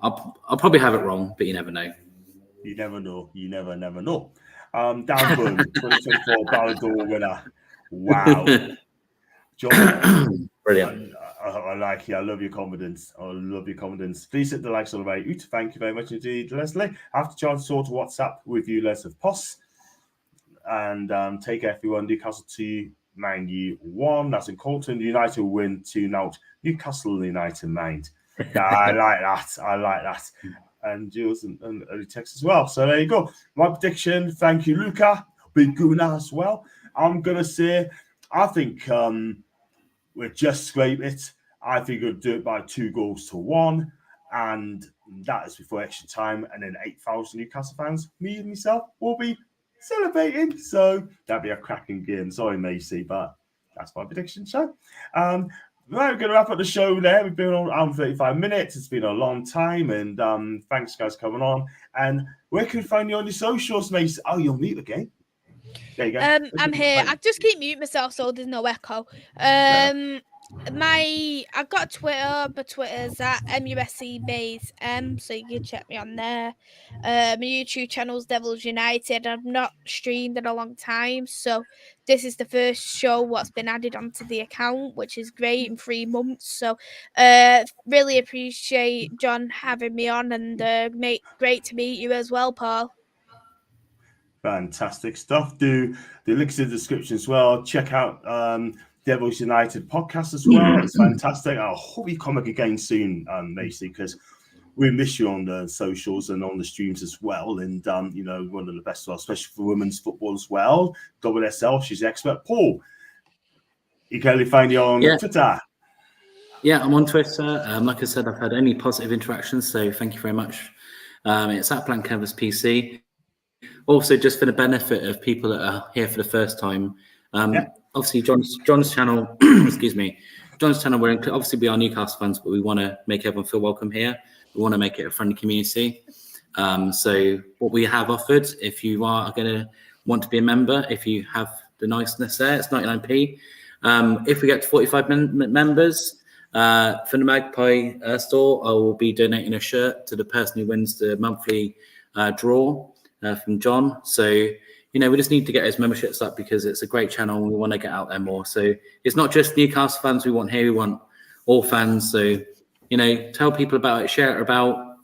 I'll probably have it wrong, but you never know. You never know. You never know. Dan Boone, 2024 Ballon d'Or winner. Wow. John, brilliant. I like you. I love your confidence. Please hit the likes on the way. Thank you very much indeed, Leslie. I have to try and sort of WhatsApp with you, Les of Poss. And take care, everyone. Newcastle 2, Man U 1. That's in Colton. United will win 2-0. Newcastle United mind. I like that. And Jules and early text as well. So there you go. My prediction. Thank you, Luca. Big Guna as well. I'm going to say, I think we'll just scrape it. I think we'll do it by 2-1. And that is before extra time. And then 8,000 Newcastle fans, me and myself, will be celebrating. So that'd be a cracking game. Sorry, Maisy, but that's my prediction show. Right, we're going to wrap up the show there. We've been on 35 minutes. It's been a long time. And thanks, guys, for coming on. And where can we find you on your socials, Maisy? Oh, you're mute again. There you go. I'm here. I just keep mute myself so there's no echo. I've got a Twitter, but Twitter's at MUFCMais, so you can check me on there. My YouTube channel's Devils United. I've not streamed in a long time, so this is the first show what's been added onto the account, which is great in 3 months. So, really appreciate John having me on, and great to meet you as well, Paul. Fantastic stuff. Do the links in the description as well. Check out Devils United podcast as well. It's fantastic. I hope you come back again soon, Maisy, because we miss you on the socials and on the streams as well. And you know, one of the best, especially for women's football as well. WSL, she's an expert. Paul, you can only find you on Twitter. Yeah, I'm on Twitter. Like I said, I've had only positive interactions, so thank you very much. It's at Blank Canvas PC. Also, just for the benefit of people that are here for the first time, obviously John's channel, excuse me, John's channel, obviously we are Newcastle fans, but we want to make everyone feel welcome here. We want to make it a friendly community. So what we have offered, if you are going to want to be a member, if you have the niceness there, it's 99p. If we get to 45 members, for the Magpie store, I will be donating a shirt to the person who wins the monthly draw from John. So, you know, we just need to get his memberships up because it's a great channel and we want to get out there more. So it's not just Newcastle fans we want here, we want all fans. So, you know, tell people about it, share it about,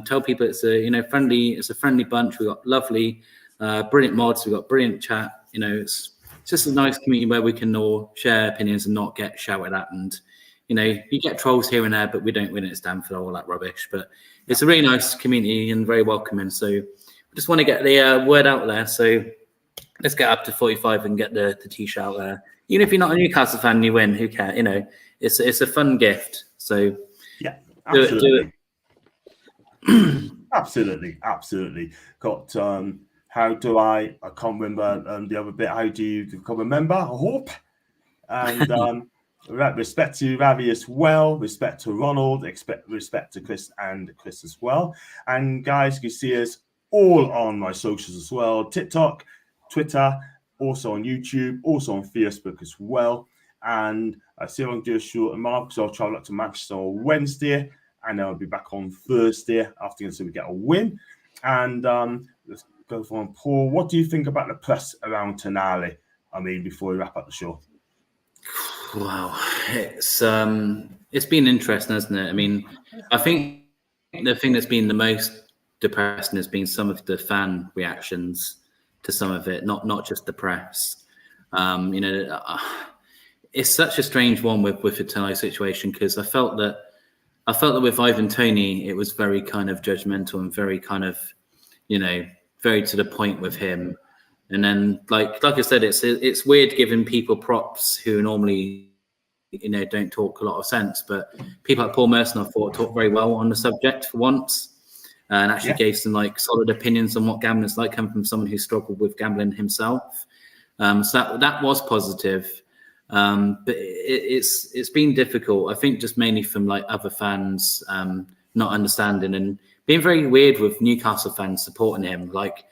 tell people it's a, you know, it's a friendly bunch. We've got lovely, brilliant mods. We've got brilliant chat. You know, it's just a nice community where we can all share opinions and not get shouted at. And, you know, you get trolls here and there, but we don't stand for all that rubbish. But it's a really nice community and very welcoming. So I just want to get the word out there. So let's get up to 45 and get the t-shirt out there. Even if you're not a Newcastle fan, you win. Who cares? You know, it's a fun gift. So yeah, absolutely. Do it. Absolutely. Got how do I can't remember the other bit. How do you become a member? I hope. And respect to Ravi as well, respect to Ronald, respect to Chris and Chris as well. And guys, you can see us all on my socials as well, TikTok, Twitter, also on YouTube, also on Facebook as well. And I see I'm going to do a short remark, so I'll travel up to Manchester on Wednesday, and then I'll be back on Thursday after we get a win. And let's go from Paul. What do you think about the press around Tonali? I mean, before we wrap up the show. Wow, it's been interesting, hasn't it? I mean, I think the thing that's been the most depressing has been some of the fan reactions to some of it, not just the press. You know, it's such a strange one with the Tonali situation because I felt that with Ivan Toney, it was very kind of judgmental and very kind of, you know, very to the point with him. And then, like I said, it's weird giving people props who normally, you know, don't talk a lot of sense. But people like Paul Merson, I thought, talked very well on the subject for once, and actually gave some like solid opinions on what gambling is like, coming from someone who struggled with gambling himself. So that was positive. But it's been difficult. I think just mainly from like other fans not understanding and being very weird with Newcastle fans supporting him. Like,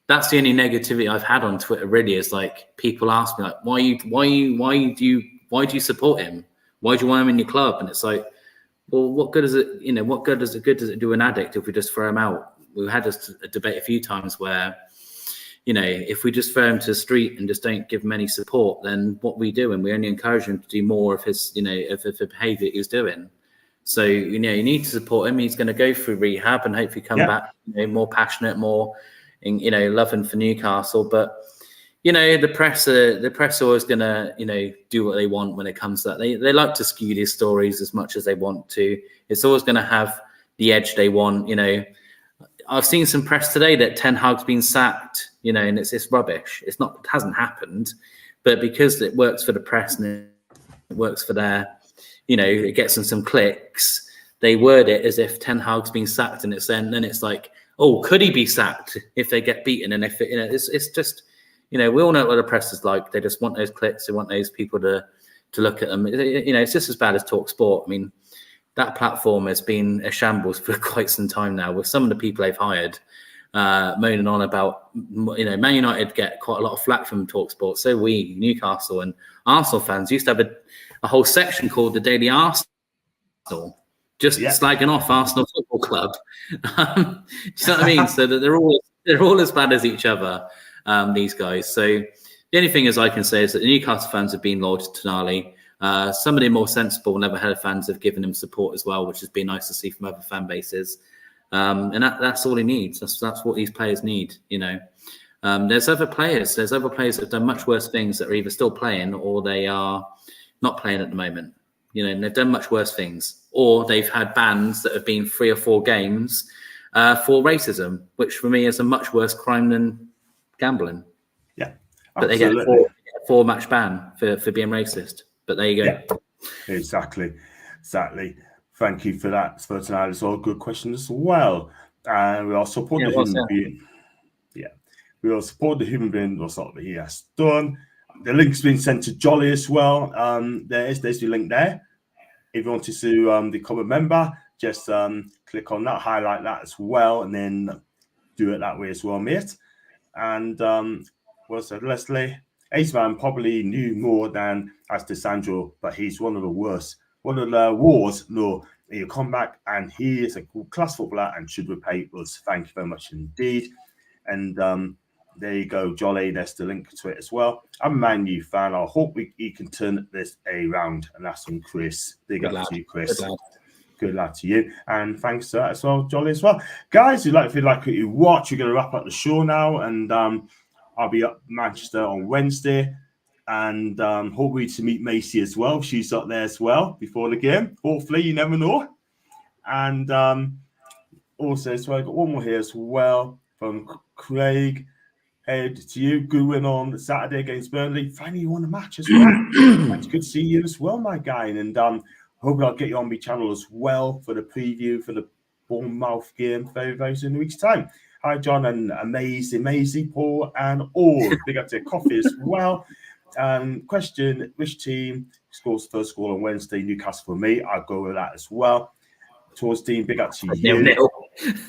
that's the only negativity I've had on Twitter. Really, is like people ask me like, why do you support him? Why do you want him in your club? And it's like, well, what good is it? You know, what good does it do an addict if we just throw him out? We've had this debate a few times where, you know, if we just throw him to the street and just don't give him any support, then what we do, and we only encourage him to do more of his, you know, of the behaviour he's doing. So, you know, you need to support him. He's going to go through rehab and hopefully come back, you know, more passionate, more, you know, loving for Newcastle. But, you know, the press are always going to, you know, do what they want when it comes to that. They like to skew these stories as much as they want to. It's always going to have the edge they want. You know, I've seen some press today that Ten Hag's been sacked, you know, and it's rubbish. It hasn't happened, but because it works for the press and it works for their, you know, it gets them some clicks, they word it as if Ten Hag's been sacked, and then it's like, oh, could he be sacked if they get beaten? And if it, you know, it's just, you know, we all know what the press is like. They just want those clicks. They want those people to look at them. You know, it's just as bad as Talk Sport. I mean, that platform has been a shambles for quite some time now with some of the people they've hired moaning on about, you know, Man United get quite a lot of flack from Talk Sport. So we, Newcastle and Arsenal fans, used to have a whole section called the Daily Arsenal, just slagging off Arsenal Football Club. Do you know what I mean? So that they're all as bad as each other, these guys. So the only thing as I can say is that the Newcastle fans have been loyal to Tonali. Some of the more sensible, level-headed fans have given him support as well, which has been nice to see from other fan bases. And that's all he needs. That's what these players need, you know. There's other players that have done much worse things that are either still playing or they are not playing at the moment. You know, and they've done much worse things, or they've had bans that have been 3 or 4 games for racism, which for me is a much worse crime than gambling. Yeah, but they get a 4-match ban for being racist. But there you go. Yeah, exactly. Thank you for that, for tonight. It's all a good question as well. And we are supporting the human being. Yeah, we will support the human being. What's not that he has done. The link's been sent to Jolly as well. There's the link there. If you want to become a member, just click on that, highlight that as well, and then do it that way as well, mate. And what's that, Leslie? Aceman probably knew more than as to Sandro, but he's one of the worst. One of the wars. No, he'll come back, and he is a class footballer and should repay us. Thank you very much indeed. And there you go, Jolly. There's the link to it as well. I'm a Man U fan. I hope he can turn this around. And that's from Chris. Big up to you, Chris. Good lad to you. And thanks to that as well, Jolly as well. Guys, if you like what you watch, we're going to wrap up the show now. And I'll be up Manchester on Wednesday. And hopefully to meet Maisy as well. She's up there as well before the game. Hopefully, you never know. And also, so I got one more here as well from Craig. Hey, to you, good win on Saturday against Burnley. Finally, you won a match as well. It's good to see you as well, my guy. And hopefully I'll get you on my channel as well for the preview for the Bournemouth game very, very soon in a week's time. Hi, John, and Maisy, Paul, and all. Big up to Coffee as well. Question, which team scores the first goal on Wednesday? Newcastle for me. I'll go with that as well. Towards team, big up to you.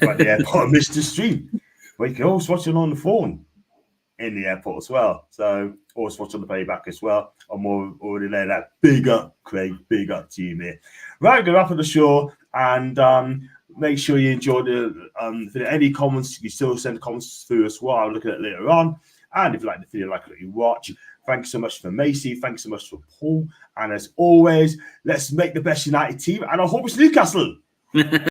But the airport, I missed the stream. But you can also watch it on the phone in the airport as well. So always watch on the playback as well. I'm already there. That big up, Craig. Big up to you, mate. Right, we're going to wrap up the show. And make sure you enjoy the if there are any comments, you still send comments through as well. I'll look at it later on. And if you like the video, like what you watch, thanks so much for Maisy. Thanks so much for Paul. And as always, let's make the best United team. And I hope it's Newcastle.